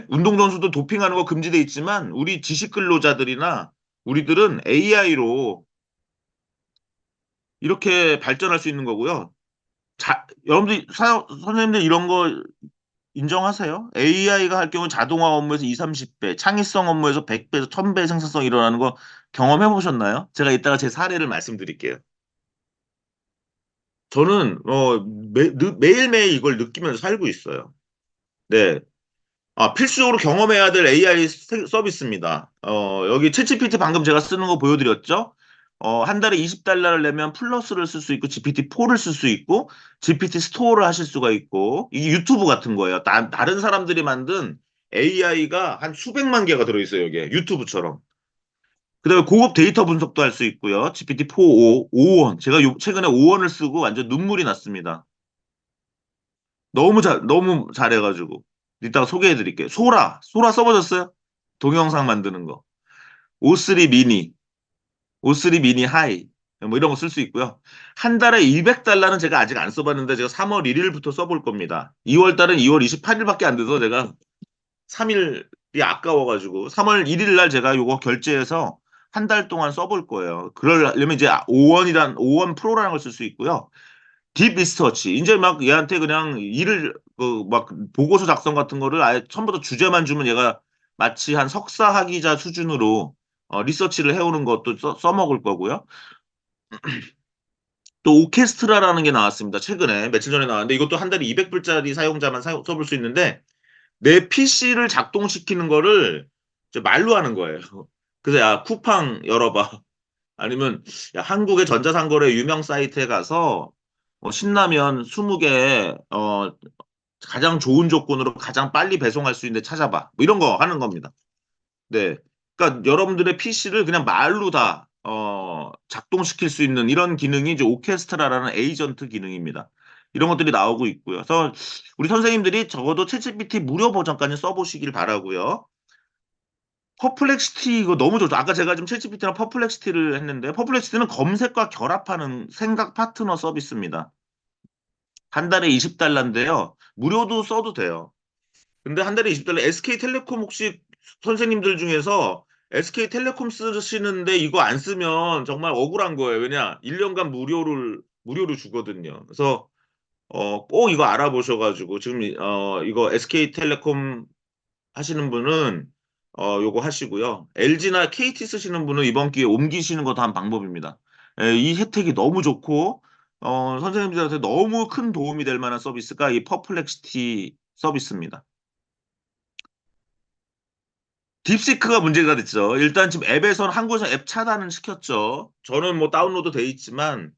운동선수도 도핑하는 거 금지돼 있지만 우리 지식 근로자들이나 우리들은 AI로 이렇게 발전할 수 있는 거고요. 여러분들, 선생님들 이런 거 인정하세요? AI가 할 경우 자동화 업무에서 2, 30배, 창의성 업무에서 100배에서 1000배 생산성이 일어나는 거 경험해 보셨나요? 제가 이따가 제 사례를 말씀드릴게요. 저는 매일매일 이걸 느끼면서 살고 있어요. 네. 필수적으로 경험해야 될 AI 서비스입니다. 여기 챗GPT 방금 제가 쓰는 거 보여드렸죠? 한 달에 20달러를 내면 플러스를 쓸 수 있고 GPT-4를 쓸 수 있고 GPT 스토어를 하실 수가 있고 이게 유튜브 같은 거예요. 다른 사람들이 만든 AI가 한 수백만 개가 들어있어요. 여기에 유튜브처럼. 그다음에 고급 데이터 분석도 할 수 있고요. GPT-4 5원. 제가 최근에 5원을 쓰고 완전 눈물이 났습니다. 너무 잘해가지고. 이따가 소개해 드릴게요. 소라 써보셨어요? 동영상 만드는 거. O3 미니, O3 미니 하이. 뭐 이런 거 쓸 수 있고요. 한 달에 200달러는 제가 아직 안 써봤는데 제가 3월 1일부터 써볼 겁니다. 2월 달은 2월 28일밖에 안 돼서 제가 3일이 아까워가지고 3월 1일 날 제가 요거 결제해서 한 달 동안 써볼 거예요. 그러려면 이제 5원 프로라는 걸 쓸 수 있고요. 딥 리서치. 이제 막 얘한테 그냥 막 보고서 작성 같은 거를 아예 처음부터 주제만 주면 얘가 마치 한 석사 학위자 수준으로 리서치를 해오는 것도 써먹을 거고요. 또 오케스트라라는 게 나왔습니다. 최근에 며칠 전에 나왔는데 이것도 한 달에 200불짜리 사용자만 써볼 수 있는데 내 PC를 작동시키는 거를 이제 말로 하는 거예요. 그래서 야 쿠팡 열어봐. 아니면 야, 한국의 전자상거래 유명 사이트에 가서 신라면 20개 가장 좋은 조건으로 가장 빨리 배송할 수 있는 데 찾아봐. 뭐 이런 거 하는 겁니다. 네. 그러니까 여러분들의 PC를 그냥 말로 다 작동시킬 수 있는 이런 기능이 이제 오케스트라라는 에이전트 기능입니다. 이런 것들이 나오고 있고요. 그래서 우리 선생님들이 적어도 챗GPT 무료 버전까지 써보시길 바라고요. 퍼플렉시티 이거 너무 좋죠. 아까 제가 지금 챗GPT랑 퍼플렉시티를 했는데 퍼플렉시티는 검색과 결합하는 생각 파트너 서비스입니다. 한 달에 20달러인데요. 무료도 써도 돼요. 근데 한 달에 20달러 SK텔레콤 혹시 선생님들 중에서 SK텔레콤 쓰시는데 이거 안 쓰면 정말 억울한 거예요. 왜냐? 1년간 무료로 주거든요. 그래서 꼭 이거 알아보셔가지고 지금 이거 SK텔레콤 하시는 분은 요거 하시고요. LG나 KT 쓰시는 분은 이번 기회에 옮기시는 것도 한 방법입니다. 이 혜택이 너무 좋고 선생님들한테 너무 큰 도움이 될 만한 서비스가 이 퍼플렉시티 서비스입니다. 딥시크가 문제가 됐죠. 일단 지금 앱에서는 한국에서 앱 차단을 시켰죠. 저는 뭐 다운로드 돼 있지만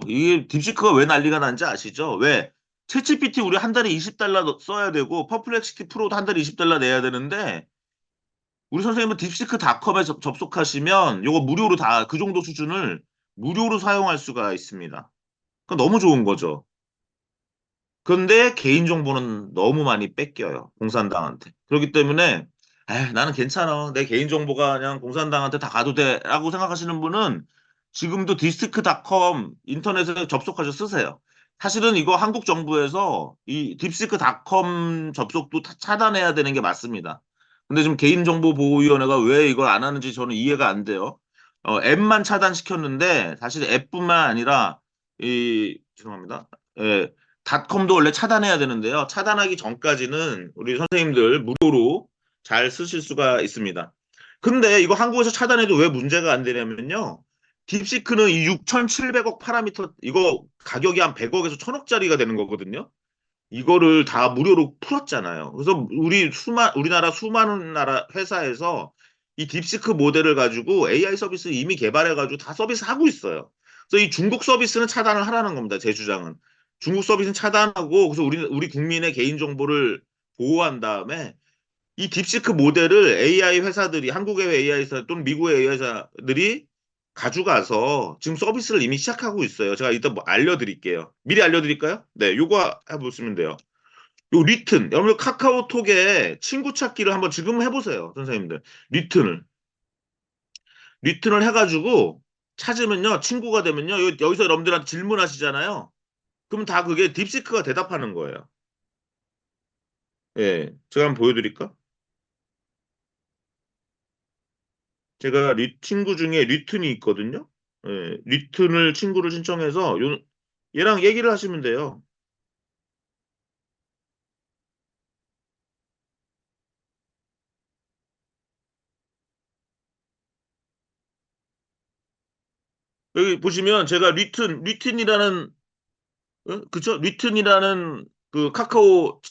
이게 딥시크가 왜 난리가 난지 아시죠? 왜? 챗GPT 우리 한 달에 20달러 써야 되고 퍼플렉시티 프로도 한 달에 20달러 내야 되는데 우리 선생님은 딥시크닷컴에 접속하시면 요거 무료로 다 그 정도 수준을 무료로 사용할 수가 있습니다. 그러니까 너무 좋은 거죠. 그런데 개인정보는 너무 많이 뺏겨요. 공산당한테. 그렇기 때문에 나는 괜찮아. 내 개인정보가 그냥 공산당한테 다 가도 돼. 라고 생각하시는 분은 지금도 딥시크닷컴 인터넷에 접속하셔 쓰세요. 사실은 이거 한국 정부에서 이 딥시크닷컴 접속도 차단해야 되는 게 맞습니다. 근데 지금 개인정보보호위원회가 왜 이걸 안 하는지 저는 이해가 안 돼요. 앱만 차단시켰는데 사실 앱뿐만 아니라 죄송합니다. 예, 닷컴도 원래 차단해야 되는데요. 차단하기 전까지는 우리 선생님들 무료로 잘 쓰실 수가 있습니다. 근데 이거 한국에서 차단해도 왜 문제가 안 되냐면요. 딥시크는 이 6,700억 파라미터 이거 가격이 한 100억에서 1,000억짜리가 되는 거거든요. 이거를 다 무료로 풀었잖아요. 그래서 우리나라 수많은 나라 회사에서 이 딥시크 모델을 가지고 AI 서비스 이미 개발해가지고 다 서비스 하고 있어요. 그래서 이 중국 서비스는 차단을 하라는 겁니다. 제 주장은. 중국 서비스는 차단하고 그래서 우리 국민의 개인정보를 보호한 다음에 이 딥시크 모델을 AI 회사들이 한국의 AI 회사 또는 미국의 AI 회사들이 가져가서 지금 서비스를 이미 시작하고 있어요. 제가 이따 뭐 알려드릴게요. 미리 알려드릴까요? 네, 요거 해보시면 돼요. 요 리튼, 여러분 카카오톡에 친구 찾기를 한번 지금 해보세요, 선생님들. 리튼을 해가지고 찾으면요, 친구가 되면요, 여기서 여러분들한테 질문하시잖아요. 그럼 다 그게 딥시크가 대답하는 거예요. 예, 제가 한번 보여드릴까? 제가 친구 중에 리튼이 있거든요. 예, 리튼을 친구를 신청해서 얘랑 얘기를 하시면 돼요. 여기 보시면 제가 리튼이라는 그쵸? 리튼이라는 그 카카오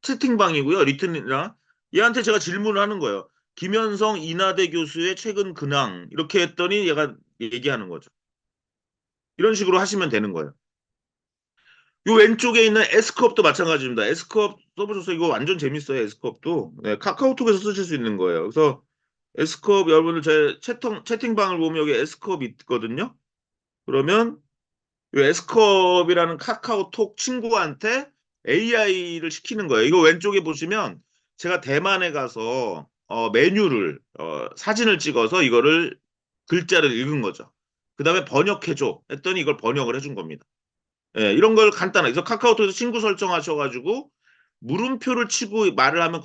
채팅방이고요. 리튼이랑 얘한테 제가 질문을 하는 거예요. 김현성 인하대 교수의 최근 근황 이렇게 했더니 얘가 얘기하는 거죠. 이런 식으로 하시면 되는 거예요. 요 왼쪽에 있는 S컵도 마찬가지입니다. S컵 써보셔서 이거 완전 재밌어요. S컵도. 네, 카카오톡에서 쓰실 수 있는 거예요. 그래서 S컵 여러분들 제 채팅방을 보면 여기 S컵이 있거든요. 그러면 이 S컵이라는 카카오톡 친구한테 AI를 시키는 거예요. 이거 왼쪽에 보시면 제가 대만에 가서 메뉴를 사진을 찍어서 이거를 글자를 읽은 거죠. 그 다음에 번역해줘 했더니 이걸 번역을 해준 겁니다. 예, 이런 걸 간단하게. 그래서 카카오톡에서 친구 설정하셔가지고 물음표를 치고 말을 하면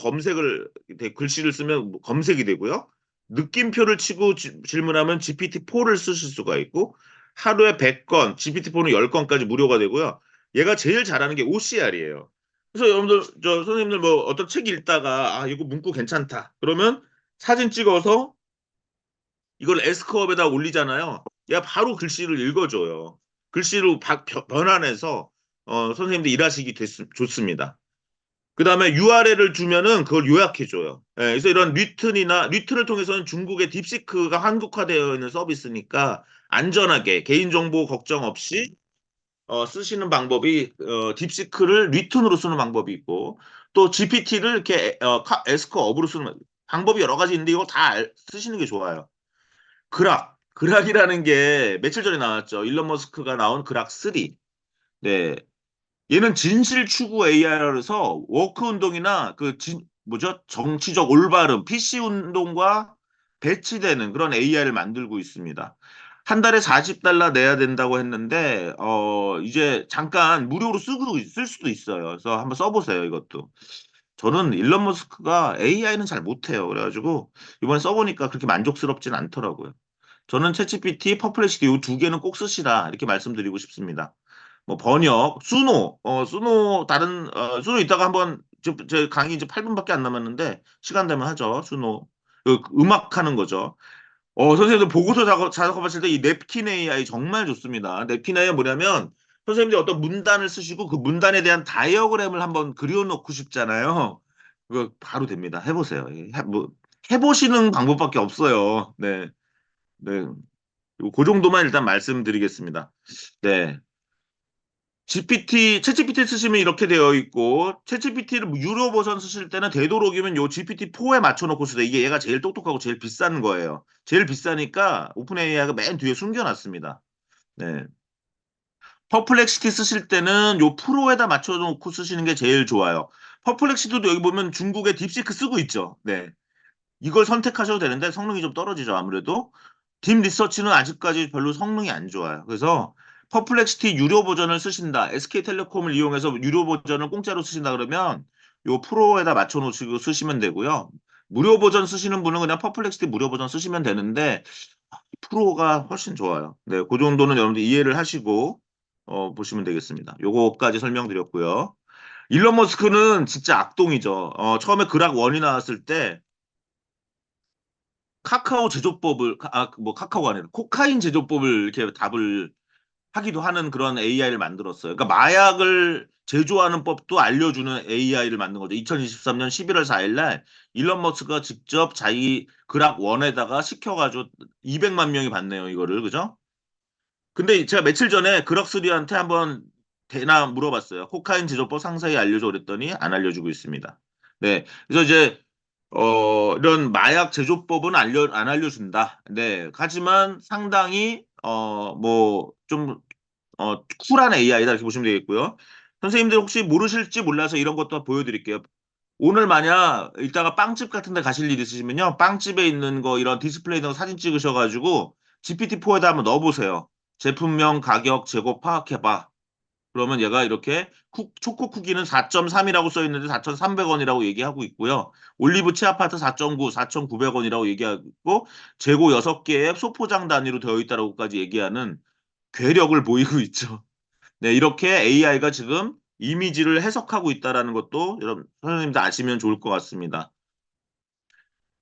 글씨를 쓰면 검색이 되고요. 느낌표를 치고 질문하면 GPT-4를 쓰실 수가 있고 하루에 100건, GPT-4는 10건까지 무료가 되고요. 얘가 제일 잘하는 게 OCR이에요. 그래서 여러분들, 선생님들 뭐 어떤 책 읽다가 아, 이거 문구 괜찮다. 그러면 사진 찍어서 이걸 S컵에다 올리잖아요. 얘가 바로 글씨를 읽어줘요. 글씨로 변환해서 선생님들 일하시기 좋습니다. 그 다음에 URL을 주면은 그걸 요약해줘요. 예, 그래서 이런 리튼을 통해서는 중국의 딥시크가 한국화되어 있는 서비스니까 안전하게 개인정보 걱정 없이 쓰시는 방법이 딥시크를 리튼으로 쓰는 방법이 있고 또 GPT를 이렇게 에스커업으로 쓰는 방법이 여러 가지 있는데 이거 다 쓰시는 게 좋아요. 그락이라는 게 며칠 전에 나왔죠. 일론 머스크가 나온 그락 3. 네. 얘는 진실 추구 AI라 해서 워크 운동이나 뭐죠? 정치적 올바름, PC 운동과 배치되는 그런 AI를 만들고 있습니다. 한 달에 $40 내야 된다고 했는데, 이제 잠깐 무료로 쓸 수도 있어요. 그래서 한번 써보세요, 이것도. 저는 일론 머스크가 AI는 잘 못해요. 그래가지고, 이번에 써보니까 그렇게 만족스럽진 않더라고요. 저는 챗GPT, 퍼플렉시티 이 두 개는 꼭 쓰시라 이렇게 말씀드리고 싶습니다. 뭐 번역, 수노 이따가 한번 제 강의 이제 8분밖에 안 남았는데 시간 되면 하죠. 수노. 음악 하는 거죠. 선생님들 보고서 작업하실 때 이 냅킨 AI 정말 좋습니다. 냅킨 AI 뭐냐면 선생님들이 어떤 문단을 쓰시고 그 문단에 대한 다이어그램을 한번 그려놓고 싶잖아요. 그거 바로 됩니다. 해보세요. 해보시는 방법밖에 없어요. 네. 네. 그 정도만 일단 말씀드리겠습니다. 네. 챗GPT 쓰시면 이렇게 되어 있고, 챗GPT를 유료 버전 쓰실 때는 되도록이면 요 GPT-4에 맞춰놓고 쓰세요. 이게 얘가 제일 똑똑하고 제일 비싼 거예요. 제일 비싸니까 오픈 AI가 맨 뒤에 숨겨놨습니다. 네. 퍼플렉시티 쓰실 때는 요 프로에다 맞춰놓고 쓰시는 게 제일 좋아요. 퍼플렉시티도 여기 보면 중국의 딥시크 쓰고 있죠. 네. 이걸 선택하셔도 되는데 성능이 좀 떨어지죠, 아무래도. 딥 리서치는 아직까지 별로 성능이 안 좋아요. 그래서 퍼플렉시티 유료 버전을 쓰신다. SK텔레콤을 이용해서 유료 버전을 공짜로 쓰신다 그러면 요 프로에다 맞춰 놓으시고 쓰시면 되고요. 무료 버전 쓰시는 분은 그냥 퍼플렉시티 무료 버전 쓰시면 되는데 프로가 훨씬 좋아요. 네, 그 정도는 여러분들 이해를 하시고 보시면 되겠습니다. 요거까지 설명드렸고요. 일론 머스크는 진짜 악동이죠. 처음에 그락 원이 나왔을 때 카카오 제조법을 뭐 카카오가 아니라 코카인 제조법을 이렇게 답을 하기도 하는 그런 AI를 만들었어요. 그러니까 마약을 제조하는 법도 알려주는 AI를 만든 거죠. 2023년 11월 4일 날 일론 머스크가 직접 자기 그락 원에다가 시켜가지고 200만 명이 봤네요. 이거를 그죠? 근데 제가 며칠 전에 그럭3한테 한번 대나 물어봤어요. 코카인 제조법 상세히 알려줘 그랬더니 안 알려주고 있습니다. 네. 그래서 이제 이런 마약 제조법은 안 알려준다. 네. 하지만 상당히, 좀, 쿨한 AI다. 이렇게 보시면 되겠고요. 선생님들 혹시 모르실지 몰라서 이런 것도 보여드릴게요. 오늘 만약 이따가 빵집 같은 데 가실 일 있으시면요. 빵집에 있는 거 이런 디스플레이 등 사진 찍으셔가지고 GPT-4에다 한번 넣어보세요. 제품명, 가격, 재고 파악해봐. 그러면 얘가 이렇게 초코 쿠키는 4.3이라고 써 있는데 4,300원이라고 얘기하고 있고요. 올리브 치아파트 4.9, 4,900원이라고 얘기하고 재고 6개에 소포장 단위로 되어 있다라고까지 얘기하는 괴력을 보이고 있죠. 네, 이렇게 AI가 지금 이미지를 해석하고 있다라는 것도 여러분 선생님들 아시면 좋을 것 같습니다.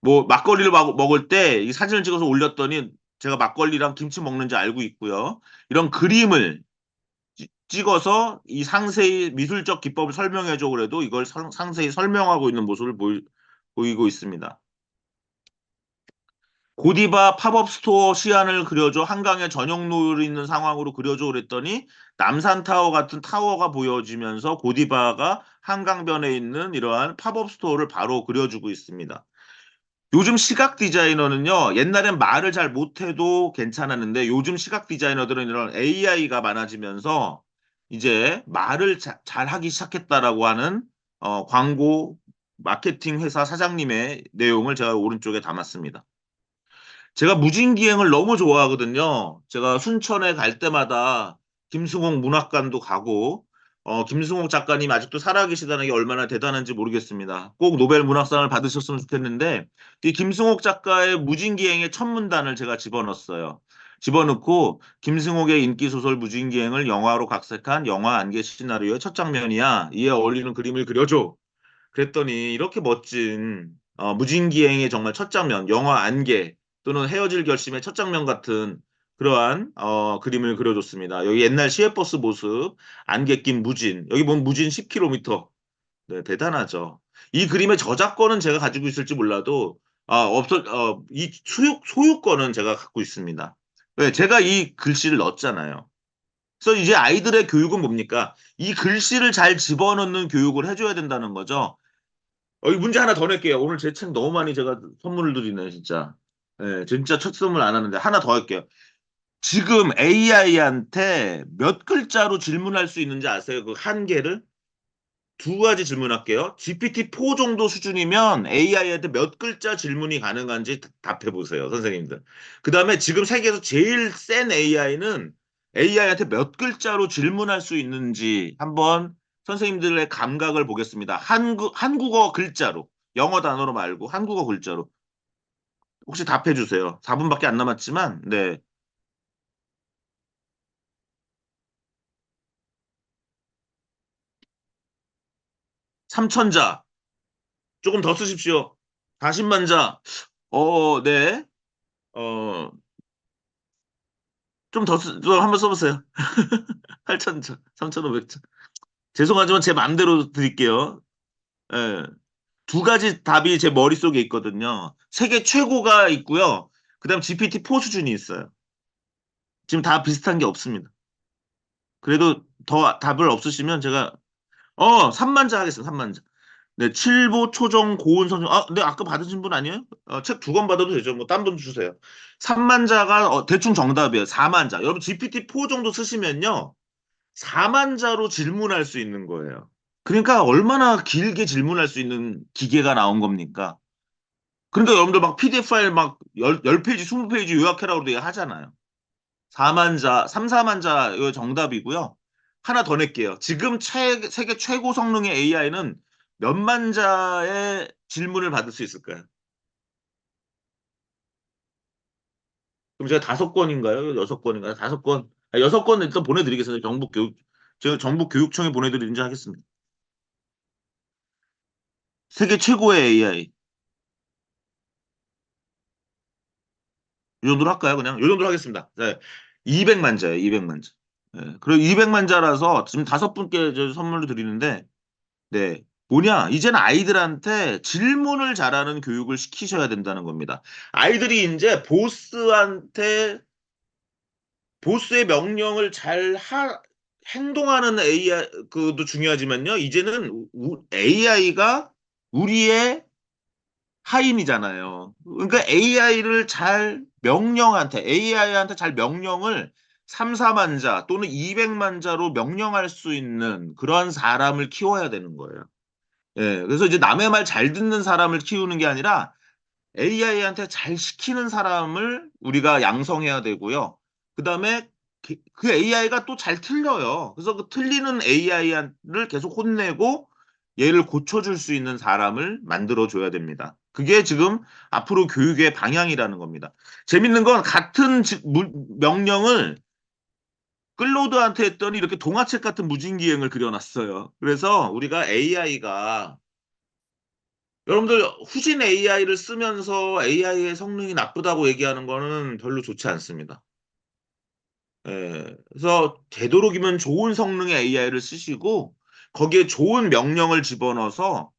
뭐 막걸리를 먹을 때 이 사진을 찍어서 올렸더니 제가 막걸리랑 김치 먹는지 알고 있고요. 이런 그림을 찍어서 이 상세히 미술적 기법을 설명해줘 그래도 이걸 상세히 설명하고 있는 모습을 보이고 있습니다. 고디바 팝업 스토어 시안을 그려줘. 한강에 저녁 노을이 있는 상황으로 그려줘. 그랬더니 남산타워 같은 타워가 보여지면서 고디바가 한강변에 있는 이러한 팝업 스토어를 바로 그려주고 있습니다. 요즘 시각 디자이너는요, 옛날엔 말을 잘 못해도 괜찮았는데 요즘 시각 디자이너들은 이런 AI가 많아지면서 이제 말을 잘 하기 시작했다라고 하는 광고 마케팅 회사 사장님의 내용을 제가 오른쪽에 담았습니다. 제가 무진기행을 너무 좋아하거든요. 제가 순천에 갈 때마다 김승옥 문학관도 가고, 김승옥 작가님 아직도 살아계시다는 게 얼마나 대단한지 모르겠습니다. 꼭 노벨 문학상을 받으셨으면 좋겠는데, 이 김승옥 작가의 무진기행의 첫 문단을 제가 집어넣었어요. 집어넣고, 김승옥의 인기소설 무진기행을 영화로 각색한 영화 안개 시나리오의 첫 장면이야. 이에 어울리는 그림을 그려줘. 그랬더니 이렇게 멋진 무진기행의 정말 첫 장면, 영화 안개 또는 헤어질 결심의 첫 장면 같은 그러한 그림을 그려줬습니다. 여기 옛날 시외버스 모습, 안개 낀 무진, 여기 보면 무진 10km. 네, 대단하죠. 이 그림의 저작권은 제가 가지고 있을지 몰라도 이 소유권은 제가 갖고 있습니다. 네, 제가 이 글씨를 넣었잖아요. 그래서 이제 아이들의 교육은 뭡니까? 이 글씨를 잘 집어넣는 교육을 해줘야 된다는 거죠. 이 문제 하나 더 낼게요. 오늘 제 책 너무 많이 제가 선물을 드리네, 진짜. 예, 진짜 첫 선물 안 하는데 하나 더 할게요. 지금 AI한테 몇 글자로 질문할 수 있는지 아세요? 그 한계를? 두 가지 질문할게요. GPT-4 정도 수준이면 AI한테 몇 글자 질문이 가능한지 답해 보세요, 선생님들. 그 다음에 지금 세계에서 제일 센 AI는 AI한테 몇 글자로 질문할 수 있는지 한번 선생님들의 감각을 보겠습니다. 한국어 글자로. 영어 단어로 말고 한국어 글자로. 혹시 답해 주세요. 4분밖에 안 남았지만, 네. 삼천자. 조금 더 쓰십시오. 다신만자. 네. 어, 좀 한번 써보세요. 8,000자, 3,500자. 죄송하지만 제 맘대로 드릴게요. 예. 두 가지 답이 제 머릿속에 있거든요. 세계 최고가 있고요. 그다음 GPT-4 수준이 있어요. 지금 다 비슷한 게 없습니다. 그래도 더 답을 없으시면 제가 3만자 하겠습니다. 3만자. 네, 칠보 초정 고은 선생. 네, 아까 받으신 분 아니에요? 책 두 권 받아도 되죠. 뭐 딴 분 주세요. 3만자가 대충 정답이에요. 4만자. 여러분 GPT-4 정도 쓰시면요. 4만자로 질문할 수 있는 거예요. 그러니까 얼마나 길게 질문할 수 있는 기계가 나온 겁니까? 그러니까 여러분들 막 PDF 파일 막 10페이지, 20페이지 요약해라고 하잖아요. 4만자, 3, 4만자 이거 정답이고요. 하나 더 낼게요. 지금 세계 최고 성능의 AI는 몇 만자의 질문을 받을 수 있을까요? 그럼 제가 5건인가요? 6건인가요? 5건. 6건 일단 보내드리겠습니다. 제가 정부교육청에 보내드리는지 하겠습니다. 세계 최고의 AI. 이 정도로 할까요? 그냥? 이 정도로 하겠습니다. 네. 200만자예요, 200만자. 네. 그리고 200만자라서 지금 5분께 선물을 드리는데, 네. 뭐냐? 이제는 아이들한테 질문을 잘하는 교육을 시키셔야 된다는 겁니다. 아이들이 이제 보스의 명령을 행동하는 AI, 그도 중요하지만요. 이제는 AI가 우리의 하인이잖아요. 그러니까 AI한테 잘 명령을 3, 4만자 또는 200만자로 명령할 수 있는 그러한 사람을 키워야 되는 거예요. 예, 그래서 이제 남의 말 잘 듣는 사람을 키우는 게 아니라 AI한테 잘 시키는 사람을 우리가 양성해야 되고요. 그다음에 그 AI가 또 잘 틀려요. 그래서 그 틀리는 AI를 계속 혼내고 얘를 고쳐줄 수 있는 사람을 만들어줘야 됩니다. 그게 지금 앞으로 교육의 방향이라는 겁니다. 재밌는 건 같은 명령을 클로드한테 했더니 이렇게 동화책 같은 무진기행을 그려놨어요. 그래서 우리가 AI가 여러분들 후진 AI를 쓰면서 AI의 성능이 나쁘다고 얘기하는 거는 별로 좋지 않습니다. 그래서 되도록이면 좋은 성능의 AI를 쓰시고 거기에 좋은 명령을 집어넣어서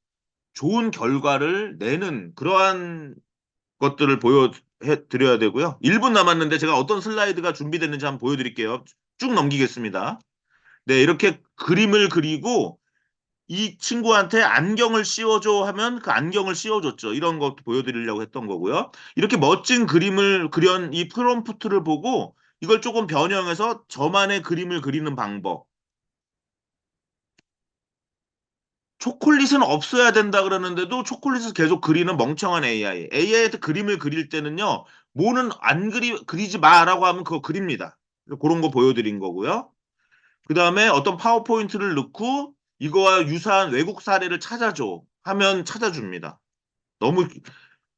좋은 결과를 내는 그러한 것들을 드려야 되고요. 1분 남았는데 제가 어떤 슬라이드가 준비됐는지 한번 보여드릴게요. 쭉 넘기겠습니다. 네, 이렇게 그림을 그리고 이 친구한테 안경을 씌워줘 하면 그 안경을 씌워줬죠. 이런 것도 보여드리려고 했던 거고요. 이렇게 멋진 그림을 그린 이 프롬프트를 보고 이걸 조금 변형해서 저만의 그림을 그리는 방법. 초콜릿은 없어야 된다 그러는데도 초콜릿을 계속 그리는 멍청한 AI. AI한테 그림을 그릴 때는요, 뭐는 안 그리지 마라고 하면 그거 그립니다. 그런 거 보여드린 거고요. 그 다음에 어떤 파워포인트를 넣고 이거와 유사한 외국 사례를 찾아줘 하면 찾아줍니다. 너무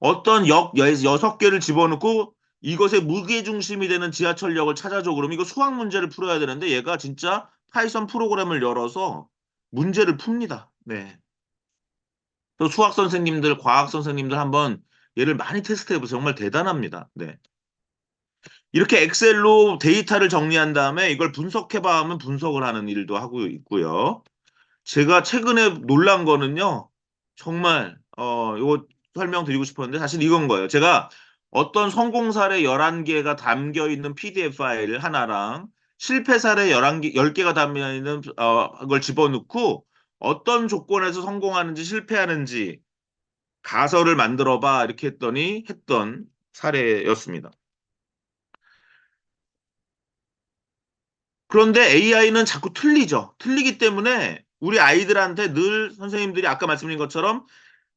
어떤 역 6개를 집어넣고 이것의 무게중심이 되는 지하철역을 찾아줘 그러면 이거 수학 문제를 풀어야 되는데 얘가 진짜 파이썬 프로그램을 열어서 문제를 풉니다. 네. 또 수학 선생님들, 과학 선생님들 한번 얘를 많이 테스트해 보세요. 정말 대단합니다. 네. 이렇게 엑셀로 데이터를 정리한 다음에 이걸 분석해봐 하면 분석을 하는 일도 하고 있고요. 제가 최근에 놀란 거는요. 정말 이거 설명드리고 싶었는데 사실 이건 거예요. 제가 어떤 성공 사례 11개가 담겨 있는 PDF 파일 하나랑 실패 사례 10개가 담겨 있는 걸 집어넣고 어떤 조건에서 성공하는지 실패하는지 가설을 만들어 봐 이렇게 했더니 했던 사례였습니다. 그런데 AI는 자꾸 틀리죠. 틀리기 때문에 우리 아이들한테 늘 선생님들이 아까 말씀드린 것처럼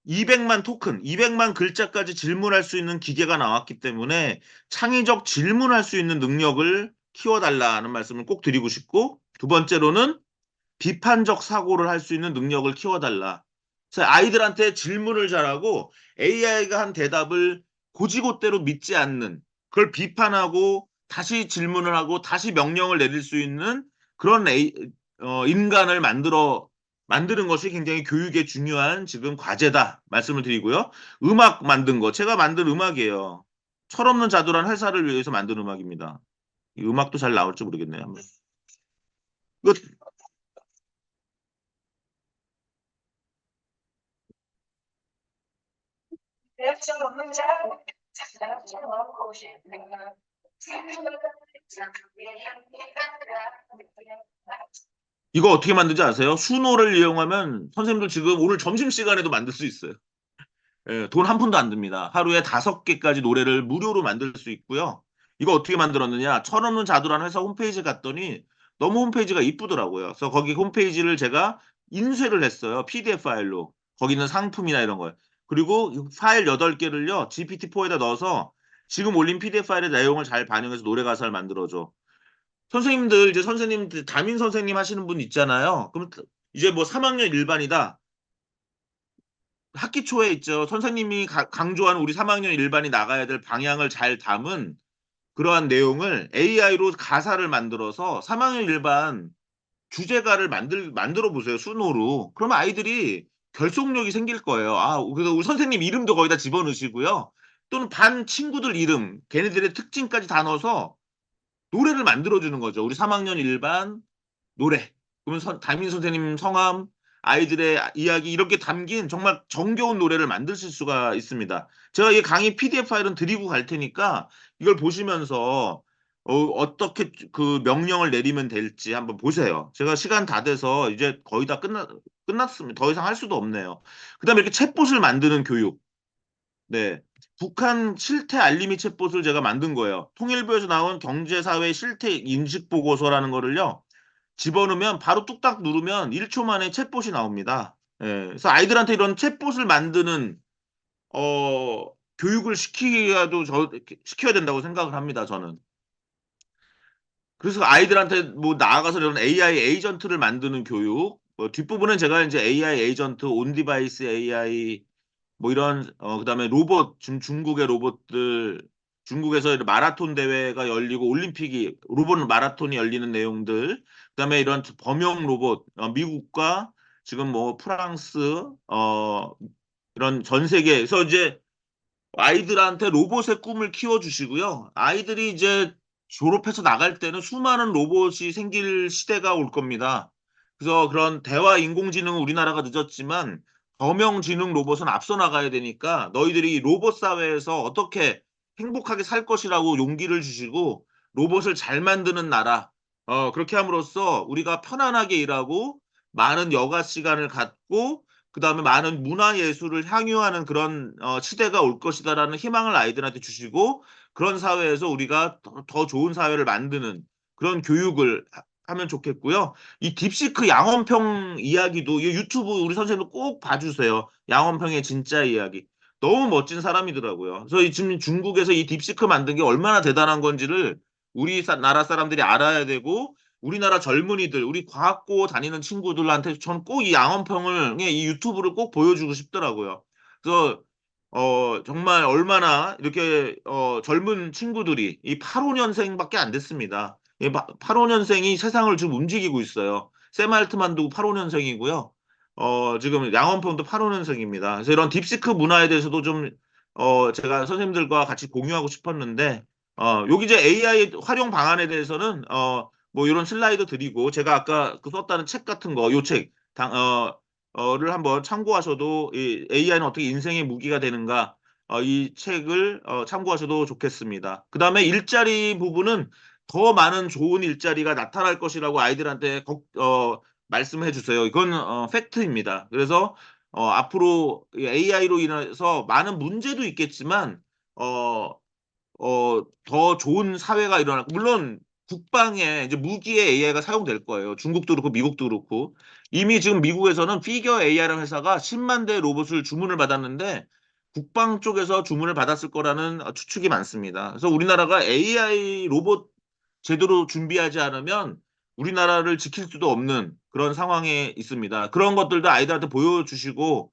200만 토큰, 200만 글자까지 질문할 수 있는 기계가 나왔기 때문에 창의적 질문할 수 있는 능력을 키워달라는 말씀을 꼭 드리고 싶고, 두 번째로는 비판적 사고를 할 수 있는 능력을 키워달라. 그래서 아이들한테 질문을 잘하고 AI가 한 대답을 고지고대로 믿지 않는, 그걸 비판하고 다시 질문을 하고 다시 명령을 내릴 수 있는 그런 인간을 만드는 것이 굉장히 교육에 중요한 지금 과제다 말씀을 드리고요. 음악 만든 거 제가 만든 음악이에요. 철없는 자두란 회사를 위해서 만든 음악입니다. 이 음악도 잘 나올지 모르겠네요. 이거 이거 어떻게 만드는지 아세요? 수노를 이용하면 선생님들 지금 오늘 점심시간에도 만들 수 있어요. 예, 돈 한 푼도 안 듭니다. 하루에 5개까지 노래를 무료로 만들 수 있고요. 이거 어떻게 만들었느냐? 철없는 자두라는 회사 홈페이지 갔더니 너무 홈페이지가 이쁘더라고요. 그래서 거기 홈페이지를 제가 인쇄를 했어요. PDF 파일로. 거기 있는 상품이나 이런 거요. 그리고 이 파일 8개를요. GPT-4에다 넣어서 지금 올린 PDF 파일의 내용을 잘 반영해서 노래 가사를 만들어줘. 선생님들, 이제 선생님들, 담임 선생님 하시는 분 있잖아요. 그럼 이제 뭐 3학년 일반이다. 학기 초에 있죠. 선생님이 강조하는 우리 3학년 일반이 나가야 될 방향을 잘 담은 그러한 내용을 AI로 가사를 만들어서 3학년 일반 주제가를 만들어 보세요. 수노로. 그러면 아이들이 결속력이 생길 거예요. 아, 그래서 우리 선생님 이름도 거기다 집어넣으시고요. 또는 반 친구들 이름, 걔네들의 특징까지 다 넣어서 노래를 만들어주는 거죠. 우리 3학년 일반 노래. 그러면 담임 선생님 성함, 아이들의 이야기 이렇게 담긴 정말 정겨운 노래를 만드실 수가 있습니다. 제가 이 강의 PDF 파일은 드리고 갈 테니까 이걸 보시면서 어떻게 그 명령을 내리면 될지 한번 보세요. 제가 시간 다 돼서 이제 거의 다 끝났습니다. 더 이상 할 수도 없네요. 그다음에 이렇게 챗봇을 만드는 교육. 네. 북한 실태 알림이 챗봇을 제가 만든 거예요. 통일부에서 나온 경제사회 실태 인식 보고서라는 거를요. 집어넣으면 바로 뚝딱 누르면 1초 만에 챗봇이 나옵니다. 예, 그래서 아이들한테 이런 챗봇을 만드는 교육을 시켜야 된다고 생각을 합니다. 저는. 그래서 아이들한테 뭐 나아가서 이런 AI 에이전트를 만드는 교육, 뒷부분은 제가 이제 AI 에이전트, 온디바이스 AI 뭐 이런 그다음에 로봇 중국의 로봇들 중국에서 마라톤 대회가 열리고 올림픽이 로봇 마라톤이 열리는 내용들 그다음에 이런 범용 로봇 미국과 지금 뭐 프랑스 이런 전 세계에서 이제 아이들한테 로봇의 꿈을 키워주시고요. 아이들이 이제 졸업해서 나갈 때는 수많은 로봇이 생길 시대가 올 겁니다. 그래서 그런 대화 인공지능은 우리나라가 늦었지만 범용지능 로봇은 앞서 나가야 되니까 너희들이 로봇 사회에서 어떻게 행복하게 살 것이라고 용기를 주시고 로봇을 잘 만드는 나라, 그렇게 함으로써 우리가 편안하게 일하고 많은 여가 시간을 갖고 그다음에 많은 문화 예술을 향유하는 그런 시대가 올 것이다라는 희망을 아이들한테 주시고 그런 사회에서 우리가 더 좋은 사회를 만드는 그런 교육을 하면 좋겠고요. 이 딥시크 양원평 이야기도 이 유튜브 우리 선생님도 꼭 봐주세요. 양원평의 진짜 이야기. 너무 멋진 사람이더라고요. 그래서 지금 중국에서 이 딥시크 만든 게 얼마나 대단한 건지를 나라 사람들이 알아야 되고 우리나라 젊은이들, 우리 과학고 다니는 친구들한테 전 꼭 이 양원평을 이 유튜브를 꼭 보여주고 싶더라고요. 그래서 정말 얼마나 이렇게 젊은 친구들이 이 85년생밖에 안 됐습니다. 85년생이 세상을 지금 움직이고 있어요. 샘 알트만도 85년생이고요. 지금 양원평도 85년생입니다. 그래서 이런 딥시크 문화에 대해서도 좀 제가 선생님들과 같이 공유하고 싶었는데 여기 이제 AI 활용 방안에 대해서는 뭐 이런 슬라이드 드리고 제가 아까 그 썼다는 책 같은 거, 요 책, 를 한번 참고하셔도 이 AI는 어떻게 인생의 무기가 되는가 이 책을 참고하셔도 좋겠습니다. 그 다음에 일자리 부분은 더 많은 좋은 일자리가 나타날 것이라고 아이들한테 말씀해 주세요. 이건 팩트입니다. 그래서 앞으로 AI로 인해서 많은 문제도 있겠지만 더 좋은 사회가 일어날 물론 국방에 이제 무기에 AI가 사용될 거예요. 중국도 그렇고 미국도 그렇고 이미 지금 미국에서는 피겨 AI라는 회사가 10만 대 로봇을 주문을 받았는데 국방 쪽에서 주문을 받았을 거라는 추측이 많습니다. 그래서 우리나라가 AI 로봇 제대로 준비하지 않으면 우리나라를 지킬 수도 없는 그런 상황에 있습니다. 그런 것들도 아이들한테 보여주시고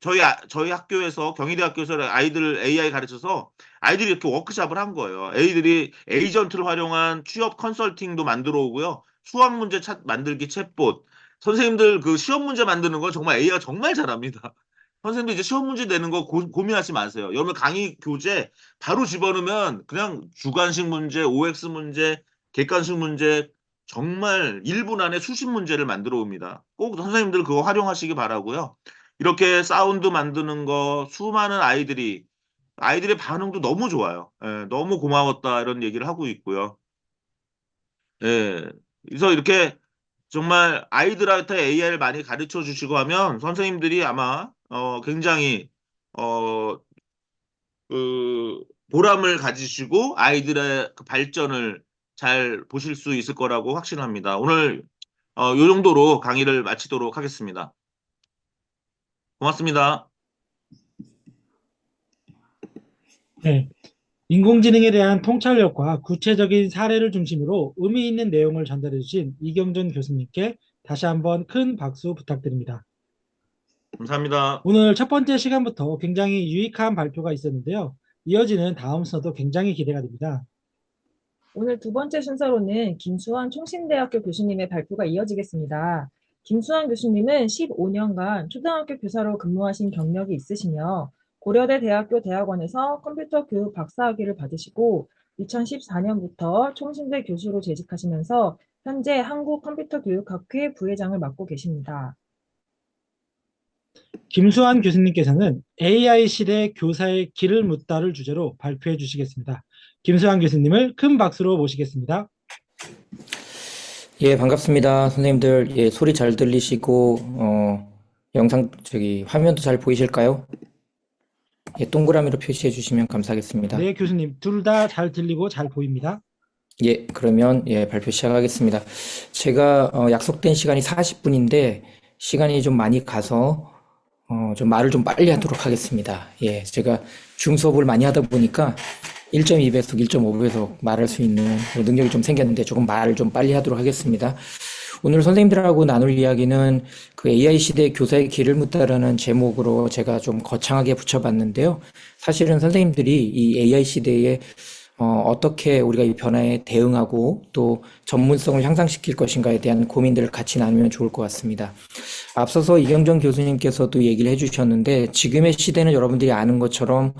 저희 학교에서 경희대 학교에서 아이들 AI 가르쳐서 아이들이 이렇게 워크숍을 한 거예요. 애들이 에이전트를 활용한 취업 컨설팅도 만들어 오고요. 수학 문제 만들기 챗봇. 선생님들 그 시험 문제 만드는 거 정말 AI가 정말 잘합니다. 선생님들 이제 시험 문제 내는 거 고민하지 마세요. 여러분 강의 교재 바로 집어넣으면 그냥 주관식 문제, OX 문제, 객관식 문제 정말 1분 안에 수십 문제를 만들어 옵니다. 꼭 선생님들 그거 활용하시기 바라고요. 이렇게 사운드 만드는 거 수많은 아이들의 반응도 너무 좋아요. 예, 너무 고마웠다 이런 얘기를 하고 있고요. 예, 그래서 이렇게 정말 아이들한테 AI를 많이 가르쳐 주시고 하면 선생님들이 아마 굉장히 그 보람을 가지시고 아이들의 그 발전을 잘 보실 수 있을 거라고 확신합니다. 오늘 요 정도로 강의를 마치도록 하겠습니다. 고맙습니다. 네. 인공지능에 대한 통찰력과 구체적인 사례를 중심으로 의미 있는 내용을 전달해 주신 이경준 교수님께 다시 한번 큰 박수 부탁드립니다. 감사합니다. 오늘 첫 번째 시간부터 굉장히 유익한 발표가 있었는데요. 이어지는 다음 순서도 굉장히 기대가 됩니다. 오늘 두 번째 순서로는 김수환 총신대학교 교수님의 발표가 이어지겠습니다. 김수환 교수님은 15년간 초등학교 교사로 근무하신 경력이 있으시며 고려대 대학교 대학원에서 컴퓨터 교육 박사학위를 받으시고 2014년부터 총신대 교수로 재직하시면서 현재 한국컴퓨터교육학회 부회장을 맡고 계십니다. 김수환 교수님께서는 AI 시대 교사의 길을 묻다를 주제로 발표해 주시겠습니다. 김수환 교수님을 큰 박수로 모시겠습니다. 예, 반갑습니다. 선생님들, 예, 소리 잘 들리시고, 영상, 화면도 잘 보이실까요? 예, 동그라미로 표시해 주시면 감사하겠습니다. 네, 교수님. 둘 다 잘 들리고 잘 보입니다. 예, 그러면, 예, 발표 시작하겠습니다. 제가, 약속된 시간이 40분인데, 시간이 좀 많이 가서, 좀 말을 좀 빨리 하도록 하겠습니다. 예, 제가 중수업을 많이 하다 보니까 1.2배속, 1.5배속 말할 수 있는 능력이 좀 생겼는데 조금 말을 좀 빨리 하도록 하겠습니다. 오늘 선생님들하고 나눌 이야기는 그 AI 시대 교사의 길을 묻다라는 제목으로 제가 좀 거창하게 붙여봤는데요. 사실은 선생님들이 이 AI 시대에 어떻게 우리가 이 변화에 대응하고 또 전문성을 향상시킬 것인가에 대한 고민들을 같이 나누면 좋을 것 같습니다. 앞서서 이경준 교수님께서도 얘기를 해주셨는데 지금의 시대는 여러분들이 아는 것처럼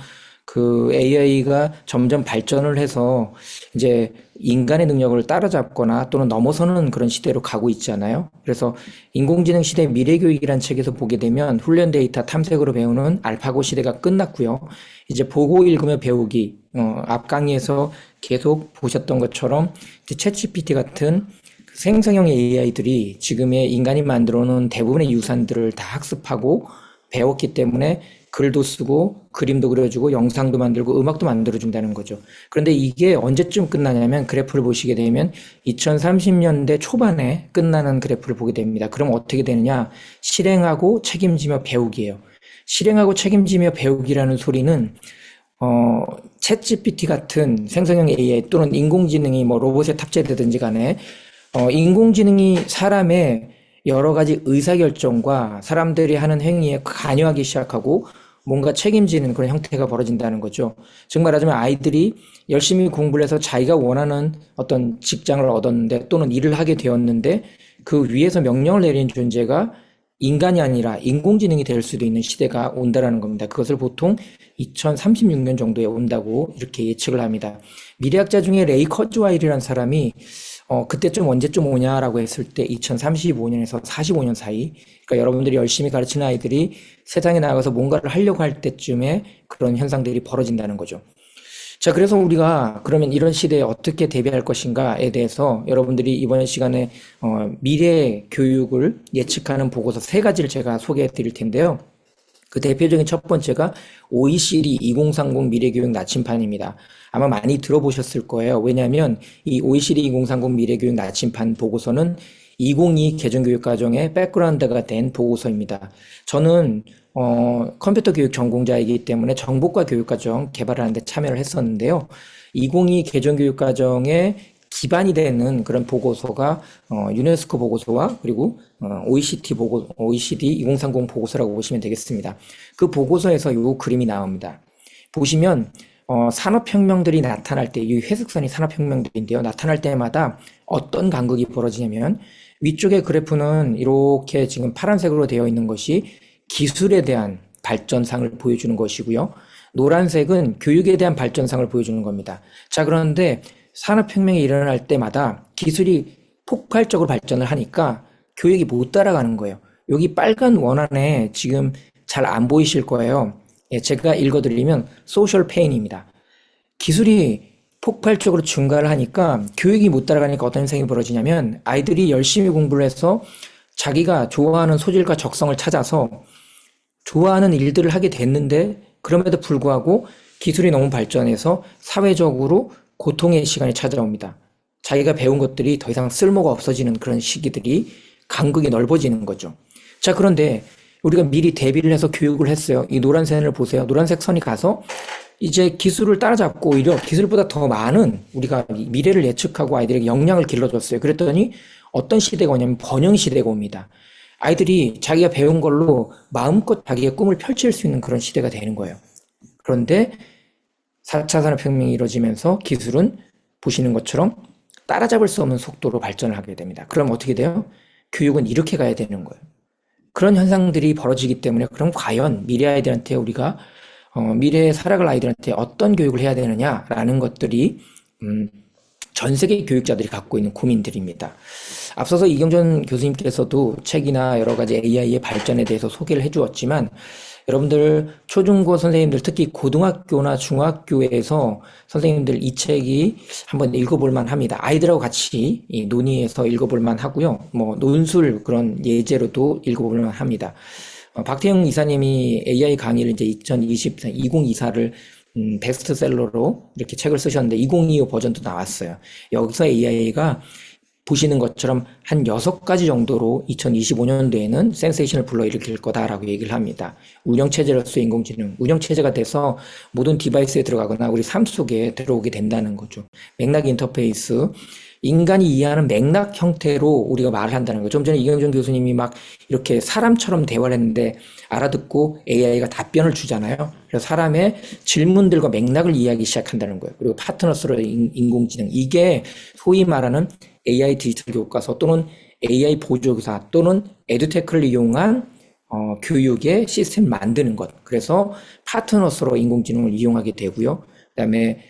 그 AI가 점점 발전을 해서 이제 인간의 능력을 따라잡거나 또는 넘어서는 그런 시대로 가고 있잖아요. 그래서 인공지능 시대 미래교육이라는 책에서 보게 되면 훈련 데이터 탐색으로 배우는 알파고 시대가 끝났고요. 이제 보고 읽으며 배우기, 앞 강의에서 계속 보셨던 것처럼 이제 챗GPT 같은 생성형 AI들이 지금의 인간이 만들어 놓은 대부분의 유산들을 다 학습하고 배웠기 때문에 글도 쓰고 그림도 그려주고 영상도 만들고 음악도 만들어준다는 거죠. 그런데 이게 언제쯤 끝나냐면 그래프를 보시게 되면 2030년대 초반에 끝나는 그래프를 보게 됩니다. 그럼 어떻게 되느냐? 실행하고 책임지며 배우기예요. 실행하고 책임지며 배우기라는 소리는 챗GPT 같은 생성형 AI 또는 인공지능이 뭐 로봇에 탑재되든지 간에 인공지능이 사람의 여러 가지 의사결정과 사람들이 하는 행위에 관여하기 시작하고 뭔가 책임지는 그런 형태가 벌어진다는 거죠. 즉 말하자면 아이들이 열심히 공부를 해서 자기가 원하는 어떤 직장을 얻었는데 또는 일을 하게 되었는데 그 위에서 명령을 내리는 존재가 인간이 아니라 인공지능이 될 수도 있는 시대가 온다라는 겁니다. 그것을 보통 2036년 정도에 온다고 이렇게 예측을 합니다. 미래학자 중에 레이 커즈와일이라는 사람이 그때쯤 언제쯤 오냐라고 했을 때 2035년에서 45년 사이, 그러니까 여러분들이 열심히 가르치는 아이들이 세상에 나가서 뭔가를 하려고 할 때쯤에 그런 현상들이 벌어진다는 거죠. 자, 그래서 우리가 그러면 이런 시대에 어떻게 대비할 것인가에 대해서 여러분들이 이번 시간에 미래 교육을 예측하는 보고서 3가지를 제가 소개해 드릴 텐데요. 그 대표적인 첫 번째가 OECD 2030 미래교육 나침판입니다. 아마 많이 들어보셨을 거예요. 왜냐하면 이 OECD 2030 미래교육 나침판 보고서는 2022 개정교육과정의 백그라운드가 된 보고서입니다. 저는 컴퓨터 교육 전공자이기 때문에 정보과 교육과정 개발하는 데 참여를 했었는데요. 2022 개정교육과정의 기반이 되는 그런 보고서가 유네스코 보고서와 그리고 OECD 2030 보고서라고 보시면 되겠습니다. 그 보고서에서 이 그림이 나옵니다. 보시면 산업혁명들이 나타날 때, 이 회색선이 산업혁명들인데요. 나타날 때마다 어떤 간극이 벌어지냐면 위쪽의 그래프는 이렇게 지금 파란색으로 되어 있는 것이 기술에 대한 발전상을 보여주는 것이고요. 노란색은 교육에 대한 발전상을 보여주는 겁니다. 자, 그런데 산업혁명이 일어날 때마다 기술이 폭발적으로 발전을 하니까 교육이 못 따라가는 거예요. 여기 빨간 원 안에 지금 잘 안 보이실 거예요. 예, 제가 읽어드리면 소셜 페인입니다. 기술이 폭발적으로 증가를 하니까 교육이 못 따라가니까 어떤 현상이 벌어지냐면 아이들이 열심히 공부를 해서 자기가 좋아하는 소질과 적성을 찾아서 좋아하는 일들을 하게 됐는데 그럼에도 불구하고 기술이 너무 발전해서 사회적으로 고통의 시간이 찾아옵니다. 자기가 배운 것들이 더 이상 쓸모가 없어지는 그런 시기들이 간극이 넓어지는 거죠. 자, 그런데 우리가 미리 대비를 해서 교육을 했어요. 이 노란색 선을 보세요. 노란색 선이 가서 이제 기술을 따라잡고 오히려 기술보다 더 많은 우리가 미래를 예측하고 아이들에게 역량을 길러줬어요. 그랬더니 어떤 시대가 오냐면 번영 시대가 옵니다. 아이들이 자기가 배운 걸로 마음껏 자기의 꿈을 펼칠 수 있는 그런 시대가 되는 거예요. 그런데 4차 산업혁명이 이루어지면서 기술은 보시는 것처럼 따라잡을 수 없는 속도로 발전을 하게 됩니다. 그럼 어떻게 돼요? 교육은 이렇게 가야 되는 거예요. 그런 현상들이 벌어지기 때문에 그럼 과연 미래 아이들한테 우리가 미래에 살아갈 아이들한테 어떤 교육을 해야 되느냐라는 것들이 전 세계 교육자들이 갖고 있는 고민들입니다. 앞서서 이경전 교수님께서도 책이나 여러 가지 AI의 발전에 대해서 소개를 해주었지만 여러분들 초중고 선생님들 특히 고등학교나 중학교에서 선생님들 이 책이 한번 읽어볼 만합니다. 아이들하고 같이 논의해서 읽어볼 만하고요. 뭐 논술 그런 예제로도 읽어볼 만합니다. 박태영 이사님이 AI 강의를 이제 2024를 베스트셀러로 이렇게 책을 쓰셨는데 2025 버전도 나왔어요. 여기서 AI가 보시는 것처럼 한 6가지 정도로 2025년도에는 센세이션을 불러일으킬 거다라고 얘기를 합니다. 운영체제로서의 인공지능, 운영체제가 돼서 모든 디바이스에 들어가거나 우리 삶 속에 들어오게 된다는 거죠. 맥락 인터페이스, 인간이 이해하는 맥락 형태로 우리가 말을 한다는 거죠. 좀 전에 이경준 교수님이 막 이렇게 사람처럼 대화를 했는데 알아듣고 AI가 답변을 주잖아요. 그래서 사람의 질문들과 맥락을 이해하기 시작한다는 거예요. 그리고 파트너스로의 인공지능, 이게 소위 말하는 AI 디지털 교과서 또는 AI 보조교사 또는 에듀테크를 이용한 교육의 시스템을 만드는 것. 그래서 파트너스로 인공지능을 이용하게 되고요. 그다음에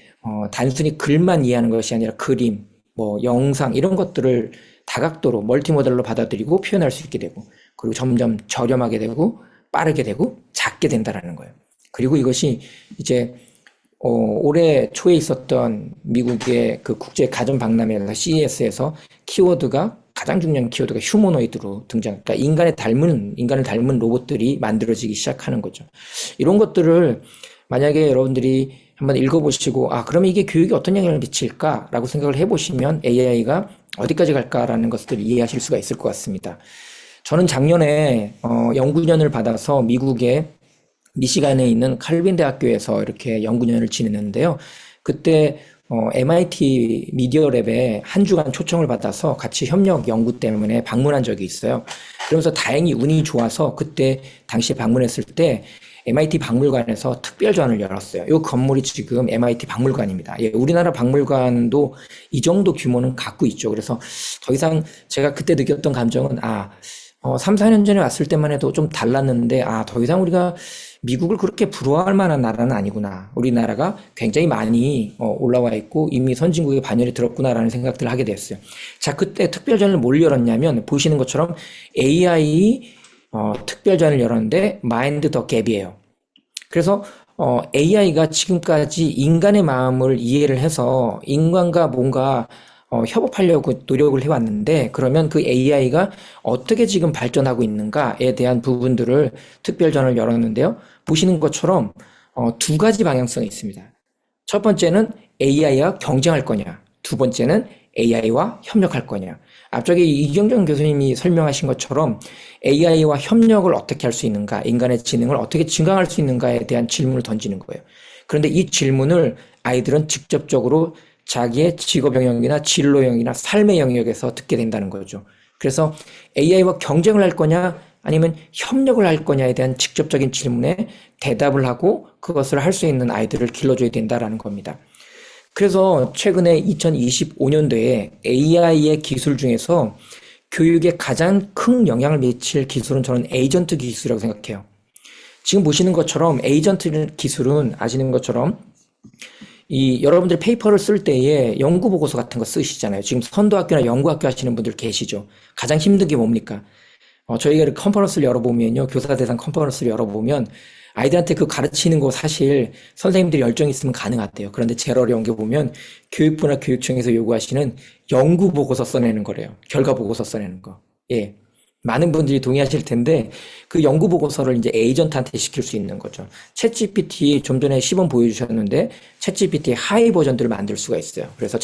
단순히 글만 이해하는 것이 아니라 그림, 뭐 영상 이런 것들을 다각도로 멀티모델로 받아들이고 표현할 수 있게 되고, 그리고 점점 저렴하게 되고 빠르게 되고 작게 된다라는 거예요. 그리고 이것이 이제 올해 초에 있었던 미국의 그 국제 가전 박람회에서 CES에서 가장 중요한 키워드가 휴머노이드로 등장. 그러니까 인간을 닮은 로봇들이 만들어지기 시작하는 거죠. 이런 것들을 만약에 여러분들이 한번 읽어보시고, 그럼 이게 교육에 어떤 영향을 미칠까라고 생각을 해보시면 AI가 어디까지 갈까라는 것들을 이해하실 수가 있을 것 같습니다. 저는 작년에 연구년을 받아서 미국의 미시간에 있는 칼빈 대학교에서 이렇게 연구년을 지냈는데요. 그때 MIT 미디어랩에 한 주간 초청을 받아서 같이 협력 연구 때문에 방문한 적이 있어요. 그러면서 다행히 운이 좋아서 그때 당시에 방문했을 때 MIT 박물관에서 특별전을 열었어요. 이 건물이 지금 MIT 박물관입니다. 예, 우리나라 박물관도 이 정도 규모는 갖고 있죠. 그래서 더 이상 제가 그때 느꼈던 감정은 3, 4년 전에 왔을 때만 해도 좀 달랐는데 더 이상 우리가 미국을 그렇게 부러워할 만한 나라는 아니구나. 우리나라가 굉장히 많이 올라와 있고 이미 선진국에 반열에 들었구나라는 생각들을 하게 됐어요. 자, 그때 특별전을 뭘 열었냐면 보시는 것처럼 AI 특별전을 열었는데 마인드 더 갭이에요. 그래서 AI가 지금까지 인간의 마음을 이해를 해서 인간과 뭔가 협업하려고 노력을 해왔는데, 그러면 그 AI가 어떻게 지금 발전하고 있는가에 대한 부분들을 특별전을 열었는데요. 보시는 것처럼 두 가지 방향성이 있습니다. 첫 번째는 AI와 경쟁할 거냐, 두 번째는 AI와 협력할 거냐. 앞쪽에 이경정 교수님이 설명하신 것처럼 AI와 협력을 어떻게 할 수 있는가, 인간의 지능을 어떻게 증강할 수 있는가에 대한 질문을 던지는 거예요. 그런데 이 질문을 아이들은 직접적으로 자기의 직업 영역이나 진로 영역이나 삶의 영역에서 듣게 된다는 거죠. 그래서 AI와 경쟁을 할 거냐 아니면 협력을 할 거냐에 대한 직접적인 질문에 대답을 하고 그것을 할 수 있는 아이들을 길러줘야 된다는 겁니다. 그래서 최근에 2025년도에 AI의 기술 중에서 교육에 가장 큰 영향을 미칠 기술은 저는 에이전트 기술이라고 생각해요. 지금 보시는 것처럼 에이전트 기술은 아시는 것처럼 여러분들 페이퍼를 쓸 때에 연구 보고서 같은 거 쓰시잖아요. 지금 선도학교나 연구학교 하시는 분들 계시죠. 가장 힘든 게 뭡니까? 저희가 컨퍼런스를 열어보면요. 교사 대상 컨퍼런스를 열어보면 아이들한테 그 가르치는 거 사실 선생님들이 열정이 있으면 가능하대요. 그런데 제일 어려운 게 보면 교육부나 교육청에서 요구하시는 연구 보고서 써내는 거래요. 결과 보고서 써내는 거. 예. 많은 분들이 동의하실 텐데 그 연구 보고서를 이제 에이전트한테 시킬 수 있는 거죠. 챗GPT 좀 전에 시범 보여주셨는데 챗GPT의 하이 버전들을 만들 수가 있어요. 그래서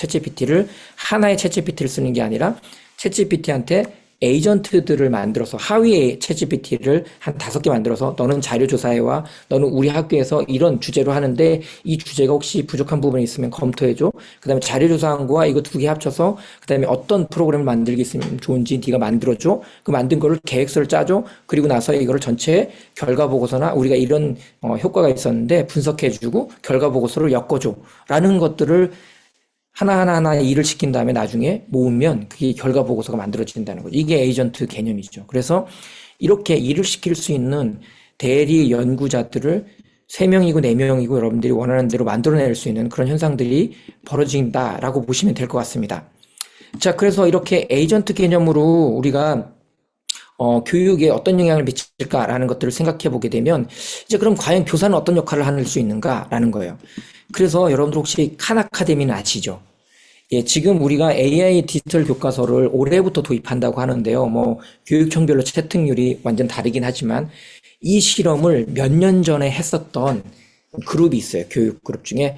하나의 챗GPT를 쓰는 게 아니라 챗GPT한테 에이전트들을 만들어서 하위의 챗GPT를 한 5개 만들어서 너는 자료조사해와 너는 우리 학교에서 이런 주제로 하는데 이 주제가 혹시 부족한 부분이 있으면 검토해줘. 그 다음에 자료조사한 거와 이거 2개 합쳐서 그 다음에 어떤 프로그램을 만들기 있으면 좋은지 네가 만들어줘. 그 만든 거를 계획서를 짜줘. 그리고 나서 이거를 전체 결과 보고서나 우리가 이런 효과가 있었는데 분석해주고 결과 보고서를 엮어줘. 라는 것들을 하나하나 일을 시킨 다음에 나중에 모으면 그게 결과 보고서가 만들어진다는 거죠. 이게 에이전트 개념이죠. 그래서 이렇게 일을 시킬 수 있는 대리 연구자들을 3명이고 4명이고 여러분들이 원하는 대로 만들어낼 수 있는 그런 현상들이 벌어진다라고 보시면 될 것 같습니다. 자, 그래서 이렇게 에이전트 개념으로 우리가 교육에 어떤 영향을 미칠까라는 것들을 생각해 보게 되면 이제 그럼 과연 교사는 어떤 역할을 할 수 있는가라는 거예요. 그래서 여러분들 혹시 칸 아카데미는 아시죠? 예, 지금 우리가 AI 디지털 교과서를 올해부터 도입한다고 하는데요. 교육청별로 채택률이 완전 다르긴 하지만 이 실험을 몇 년 전에 했었던 그룹이 있어요. 교육 그룹 중에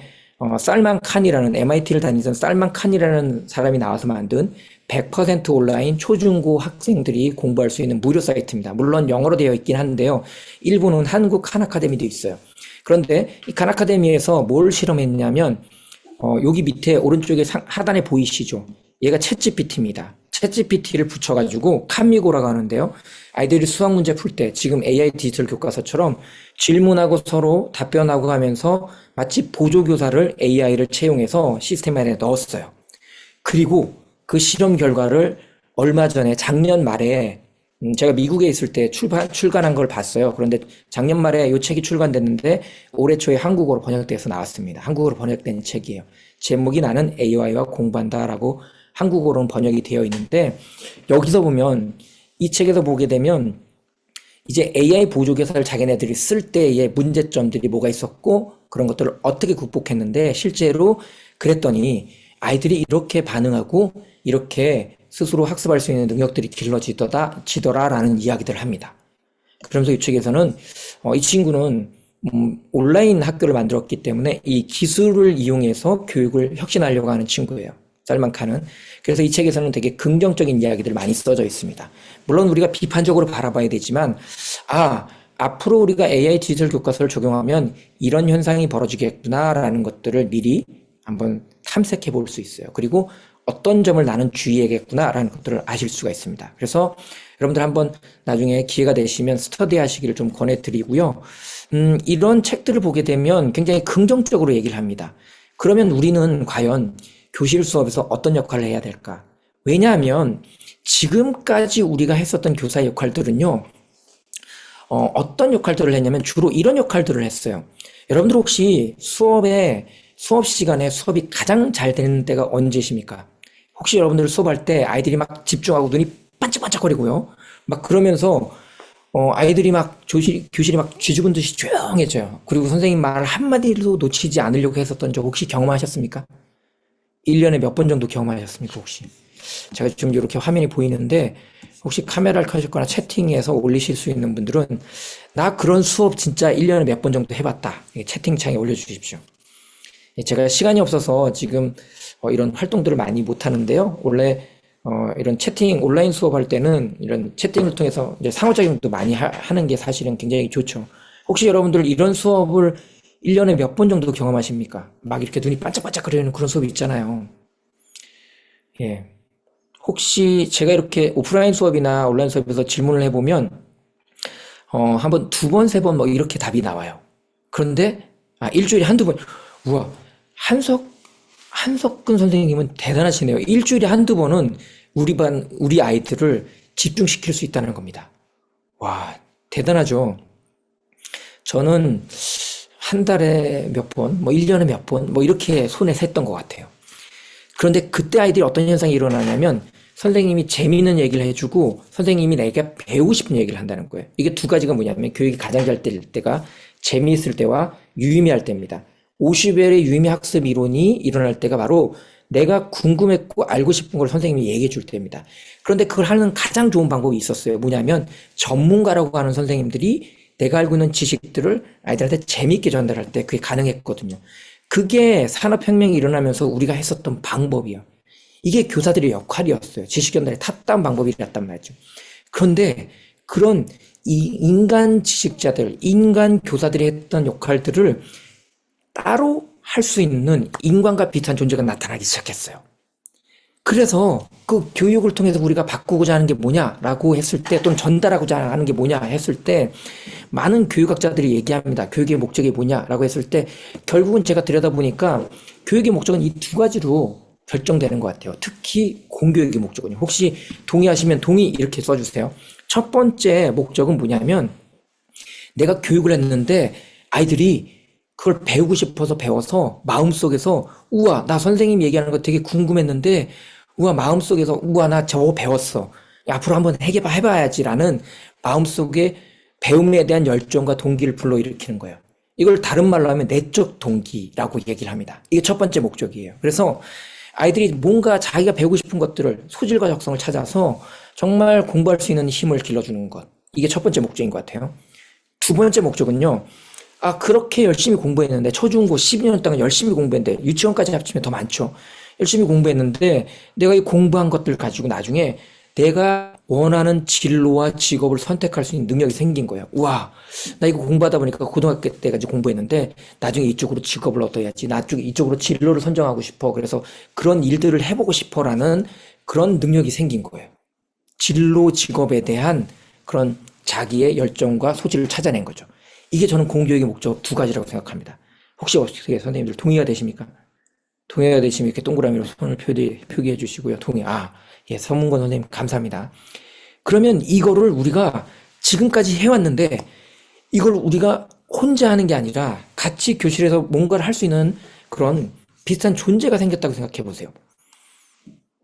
살만 칸이라는 MIT를 다니던 살만 칸이라는 사람이 나와서 만든 100% 온라인 초중고 학생들이 공부할 수 있는 무료 사이트입니다. 물론 영어로 되어 있긴 한데요. 일부는 한국 칸 아카데미도 있어요. 그런데 이 칸 아카데미에서 뭘 실험했냐면 여기 밑에 오른쪽에 하단에 보이시죠? 얘가 챗GPT입니다. 챗GPT를 붙여가지고 칸미고라고 하는데요. 아이들이 수학 문제 풀 때 지금 AI 디지털 교과서처럼 질문하고 서로 답변하고 하면서 마치 보조교사를 AI를 채용해서 시스템 안에 넣었어요. 그리고 그 실험 결과를 얼마 전에 작년 말에 제가 미국에 있을 때 출간한 걸 봤어요. 그런데 작년 말에 이 책이 출간됐는데 올해 초에 한국어로 번역돼서 나왔습니다. 한국어로 번역된 책이에요. 제목이 나는 AI와 공부한다라고 한국어로는 번역이 되어 있는데 여기서 보면 이 책에서 보게 되면 이제 AI 보조교사를 자기네들이 쓸 때의 문제점들이 뭐가 있었고 그런 것들을 어떻게 극복했는데 실제로 그랬더니 아이들이 이렇게 반응하고 이렇게 스스로 학습할 수 있는 능력들이 길러지더라라는 이야기들을 합니다. 그러면서 이 책에서는 이 친구는 온라인 학교를 만들었기 때문에 이 기술을 이용해서 교육을 혁신하려고 하는 친구예요. 짤막하는. 그래서 이 책에서는 되게 긍정적인 이야기들 많이 써져 있습니다. 물론 우리가 비판적으로 바라봐야 되지만 앞으로 우리가 AI 디지털 교과서를 적용하면 이런 현상이 벌어지겠구나라는 것들을 미리 한번 탐색해 볼 수 있어요. 그리고 어떤 점을 나는 주의해야겠구나라는 것들을 아실 수가 있습니다. 그래서 여러분들 한번 나중에 기회가 되시면 스터디 하시기를 좀 권해드리고요. 이런 책들을 보게 되면 굉장히 긍정적으로 얘기를 합니다. 그러면 우리는 과연 교실 수업에서 어떤 역할을 해야 될까? 왜냐하면 지금까지 우리가 했었던 교사의 역할들은요, 어떤 역할들을 했냐면 주로 이런 역할들을 했어요. 여러분들 혹시 수업 시간에 수업이 가장 잘 되는 때가 언제십니까? 혹시 여러분들 수업할 때 아이들이 막 집중하고 눈이 반짝반짝거리고요. 막 그러면서 아이들이 막 교실이 막 쥐죽은 듯이 조용해져요. 그리고 선생님 말 한마디도 놓치지 않으려고 했었던 적 혹시 경험하셨습니까? 1년에 몇 번 정도 경험하셨습니까, 혹시? 제가 지금 이렇게 화면이 보이는데 혹시 카메라를 켜셨거나 채팅해서 올리실 수 있는 분들은 나 그런 수업 진짜 1년에 몇 번 정도 해봤다. 채팅창에 올려주십시오. 제가 시간이 없어서 지금 이런 활동들을 많이 못하는데요. 원래 이런 채팅 온라인 수업할 때는 이런 채팅을 통해서 이제 상호작용도 많이 하는 게 사실은 굉장히 좋죠. 혹시 여러분들 이런 수업을 1년에 몇 번 정도 경험하십니까? 막 이렇게 눈이 반짝반짝거리는 그런 수업이 있잖아요. 예. 혹시 제가 이렇게 오프라인 수업이나 온라인 수업에서 질문을 해보면 한번 두 번, 세 번 뭐 이렇게 답이 나와요. 그런데 일주일에 한두 번. 우와, 한석근 선생님은 대단하시네요. 일주일에 한두 번은 우리 아이들을 집중시킬 수 있다는 겁니다. 와, 대단하죠. 저는 한 달에 몇 번, 뭐 1년에 몇 번, 뭐 이렇게 손에 셌던 것 같아요. 그런데 그때 아이들이 어떤 현상이 일어나냐면 선생님이 재미있는 얘기를 해주고 선생님이 내가 배우고 싶은 얘기를 한다는 거예요. 이게 두 가지가 뭐냐면 교육이 가장 잘 될 때가 재미있을 때와 유의미할 때입니다. 오슈벨의 유의미 학습 이론이 일어날 때가 바로 내가 궁금했고 알고 싶은 걸 선생님이 얘기해 줄 때입니다. 그런데 그걸 하는 가장 좋은 방법이 있었어요. 뭐냐면 전문가라고 하는 선생님들이 내가 알고 있는 지식들을 아이들한테 재미있게 전달할 때 그게 가능했거든요. 그게 산업혁명이 일어나면서 우리가 했었던 방법이에요. 이게 교사들의 역할이었어요. 지식 전달의 탑다운 방법이었단 말이죠. 그런데 그런 이 인간 지식자들, 인간 교사들이 했던 역할들을 따로 할 수 있는 인간과 비슷한 존재가 나타나기 시작했어요. 그래서 그 교육을 통해서 우리가 바꾸고자 하는 게 뭐냐라고 했을 때 또는 전달하고자 하는 게 뭐냐 했을 때 많은 교육학자들이 얘기합니다. 교육의 목적이 뭐냐라고 했을 때 결국은 제가 들여다보니까 교육의 목적은 이 두 가지로 결정되는 것 같아요. 특히 공교육의 목적은요. 혹시 동의하시면 동의 이렇게 써주세요. 첫 번째 목적은 뭐냐면 내가 교육을 했는데 아이들이 그걸 배우고 싶어서 배워서 마음속에서 우와 나 선생님 얘기하는 거 되게 궁금했는데 우와 마음속에서 우와 나 저거 배웠어. 앞으로 한번 해봐야지라는 마음속에 배움에 대한 열정과 동기를 불러일으키는 거예요. 이걸 다른 말로 하면 내적 동기라고 얘기를 합니다. 이게 첫 번째 목적이에요. 그래서 아이들이 뭔가 자기가 배우고 싶은 것들을 소질과 적성을 찾아서 정말 공부할 수 있는 힘을 길러주는 것. 이게 첫 번째 목적인 것 같아요. 두 번째 목적은요. 그렇게 열심히 공부했는데 초중고 12년 동안 열심히 공부했는데 유치원까지 합치면 더 많죠. 열심히 공부했는데 내가 이 공부한 것들 가지고 나중에 내가 원하는 진로와 직업을 선택할 수 있는 능력이 생긴 거예요. 우와, 나 이거 공부하다 보니까 고등학교 때까지 공부했는데 나중에 이쪽으로 직업을 얻어야지. 나중에 이쪽으로 진로를 선정하고 싶어. 그래서 그런 일들을 해보고 싶어라는 그런 능력이 생긴 거예요. 진로 직업에 대한 그런 자기의 열정과 소질을 찾아낸 거죠. 이게 저는 공교육의 목적 두 가지라고 생각합니다. 혹시 어떻게 선생님들 동의가 되십니까? 동의가 되시면 이렇게 동그라미로 손을 표기해 주시고요. 동의. 예, 서문권 선생님 감사합니다. 그러면 이거를 우리가 지금까지 해왔는데 이걸 우리가 혼자 하는 게 아니라 같이 교실에서 뭔가를 할 수 있는 그런 비슷한 존재가 생겼다고 생각해 보세요.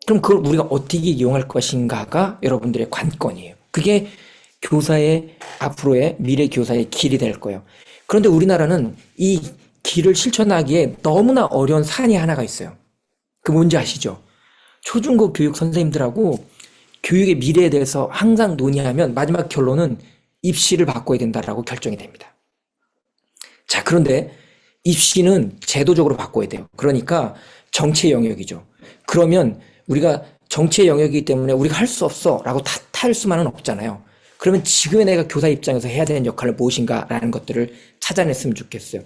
그럼 그걸 우리가 어떻게 이용할 것인가가 여러분들의 관건이에요. 그게 교사의 앞으로의 미래 교사의 길이 될 거예요. 그런데 우리나라는 이 길을 실천하기에 너무나 어려운 산이 하나가 있어요. 그 뭔지 아시죠? 초중고 교육 선생님들하고 교육의 미래에 대해서 항상 논의하면 마지막 결론은 입시를 바꿔야 된다라고 결정이 됩니다. 자, 그런데 입시는 제도적으로 바꿔야 돼요. 그러니까 정치의 영역이죠. 그러면 우리가 정치의 영역이기 때문에 우리가 할 수 없어 라고 탓할 수만은 없잖아요. 그러면 지금의 내가 교사 입장에서 해야 되는 역할은 무엇인가라는 것들을 찾아냈으면 좋겠어요.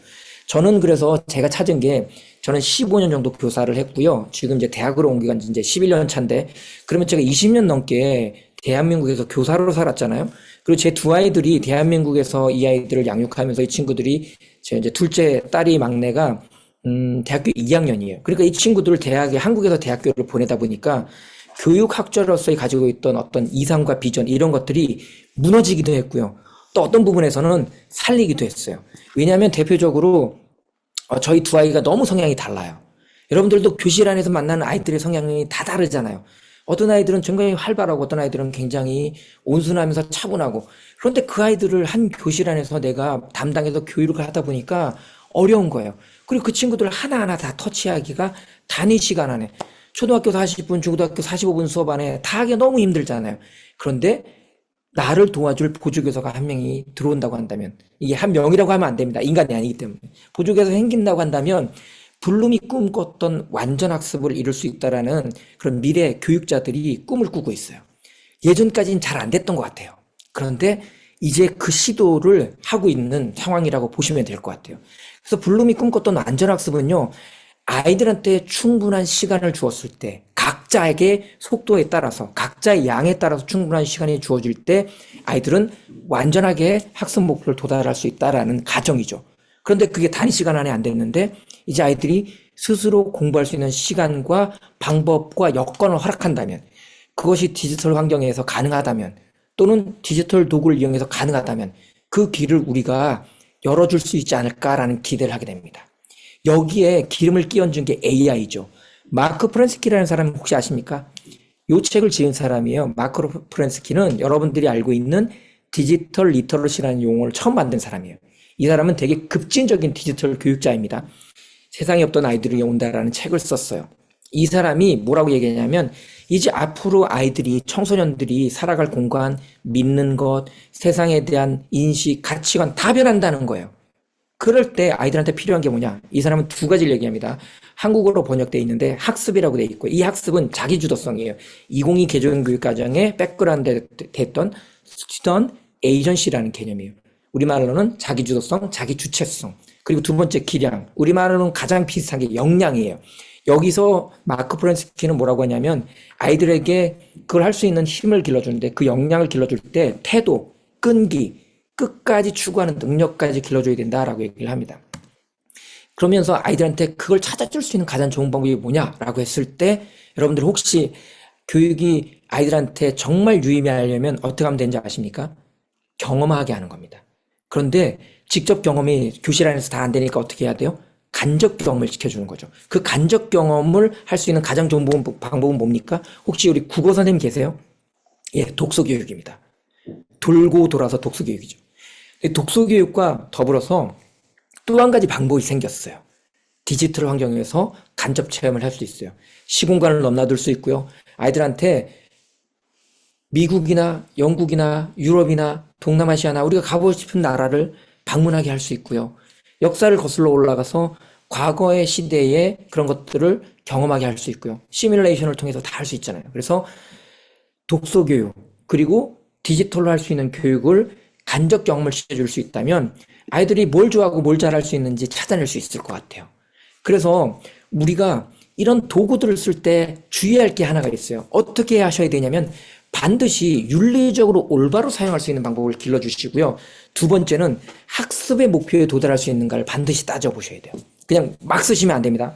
저는 그래서 제가 찾은 게 저는 15년 정도 교사를 했고요. 지금 이제 대학으로 옮겨 간 지 이제 11년 차인데 그러면 제가 20년 넘게 대한민국에서 교사로 살았잖아요. 그리고 제 두 아이들이 대한민국에서 이 아이들을 양육하면서 이 친구들이 제 이제 둘째 딸이 막내가 대학교 2학년이에요. 그러니까 이 친구들을 한국에서 대학교를 보내다 보니까 교육학자로서 가지고 있던 어떤 이상과 비전 이런 것들이 무너지기도 했고요. 또 어떤 부분에서는 살리기도 했어요. 왜냐하면 대표적으로 저희 두 아이가 너무 성향이 달라요. 여러분들도 교실 안에서 만나는 아이들의 성향이 다 다르잖아요. 어떤 아이들은 굉장히 활발하고 어떤 아이들은 굉장히 온순하면서 차분하고 그런데 그 아이들을 한 교실 안에서 내가 담당해서 교육을 하다 보니까 어려운 거예요. 그리고 그 친구들 하나하나 다 터치하기가 단위 시간 안에 초등학교 40분, 중고등학교 45분 수업 안에 다 하기가 너무 힘들잖아요. 그런데 나를 도와줄 보조교사가 한 명이 들어온다고 한다면 이게 한 명이라고 하면 안 됩니다. 인간이 아니기 때문에. 보조교사가 생긴다고 한다면 블룸이 꿈꿨던 완전 학습을 이룰 수 있다라는 그런 미래 교육자들이 꿈을 꾸고 있어요. 예전까지는 잘 안 됐던 것 같아요. 그런데 이제 그 시도를 하고 있는 상황이라고 보시면 될 것 같아요. 그래서 블룸이 꿈꿨던 완전 학습은요, 아이들한테 충분한 시간을 주었을 때, 각자에게 속도에 따라서, 각자의 양에 따라서 충분한 시간이 주어질 때, 아이들은 완전하게 학습 목표를 도달할 수 있다라는 가정이죠. 그런데 그게 단위 시간 안에 안 됐는데, 이제 아이들이 스스로 공부할 수 있는 시간과 방법과 여건을 허락한다면, 그것이 디지털 환경에서 가능하다면, 또는 디지털 도구를 이용해서 가능하다면, 그 길을 우리가 열어줄 수 있지 않을까라는 기대를 하게 됩니다. 여기에 기름을 끼얹은 게 AI죠. 마크 프렌스키라는 사람 혹시 아십니까? 이 책을 지은 사람이에요. 마크 프렌스키는 여러분들이 알고 있는 디지털 리터러시라는 용어를 처음 만든 사람이에요. 이 사람은 되게 급진적인 디지털 교육자입니다. 세상에 없던 아이들이 온다라는 책을 썼어요. 이 사람이 뭐라고 얘기하냐면 이제 앞으로 아이들이 청소년들이 살아갈 공간, 믿는 것, 세상에 대한 인식, 가치관 다 변한다는 거예요. 그럴 때 아이들한테 필요한 게 뭐냐? 이 사람은 두 가지를 얘기합니다. 한국어로 번역되어 있는데 학습이라고 되어 있고 이 학습은 자기주도성이에요. 2022 개정교육과정에 백그라운드 됐던 스튜던트 에이전시라는 개념이에요. 우리말로는 자기주도성, 자기주체성. 그리고 두 번째 기량. 우리말로는 가장 비슷한 게 역량이에요. 여기서 마크 프렌스키는 뭐라고 하냐면 아이들에게 그걸 할 수 있는 힘을 길러주는데 그 역량을 길러줄 때 태도, 끈기, 끝까지 추구하는 능력까지 길러줘야 된다라고 얘기를 합니다. 그러면서 아이들한테 그걸 찾아줄 수 있는 가장 좋은 방법이 뭐냐라고 했을 때 여러분들 혹시 교육이 아이들한테 정말 유의미하려면 어떻게 하면 되는지 아십니까? 경험하게 하는 겁니다. 그런데 직접 경험이 교실 안에서 다 안 되니까 어떻게 해야 돼요? 간접 경험을 시켜주는 거죠. 그 간접 경험을 할 수 있는 가장 좋은 방법은 뭡니까? 혹시 우리 국어 선생님 계세요? 예, 독서교육입니다. 돌고 돌아서 독서교육이죠. 독서교육과 더불어서 또 한 가지 방법이 생겼어요. 디지털 환경에서 간접 체험을 할 수 있어요. 시공간을 넘나들 수 있고요. 아이들한테 미국이나 영국이나 유럽이나 동남아시아나 우리가 가보고 싶은 나라를 방문하게 할 수 있고요. 역사를 거슬러 올라가서 과거의 시대의 그런 것들을 경험하게 할 수 있고요. 시뮬레이션을 통해서 다 할 수 있잖아요. 그래서 독서교육 그리고 디지털로 할 수 있는 교육을 간접 경험을 시켜줄 수 있다면 아이들이 뭘 좋아하고 뭘 잘할 수 있는지 찾아낼 수 있을 것 같아요. 그래서 우리가 이런 도구들을 쓸 때 주의할 게 하나가 있어요. 어떻게 하셔야 되냐면 반드시 윤리적으로 올바로 사용할 수 있는 방법을 길러주시고요. 두 번째는 학습의 목표에 도달할 수 있는가를 반드시 따져보셔야 돼요. 그냥 막 쓰시면 안 됩니다.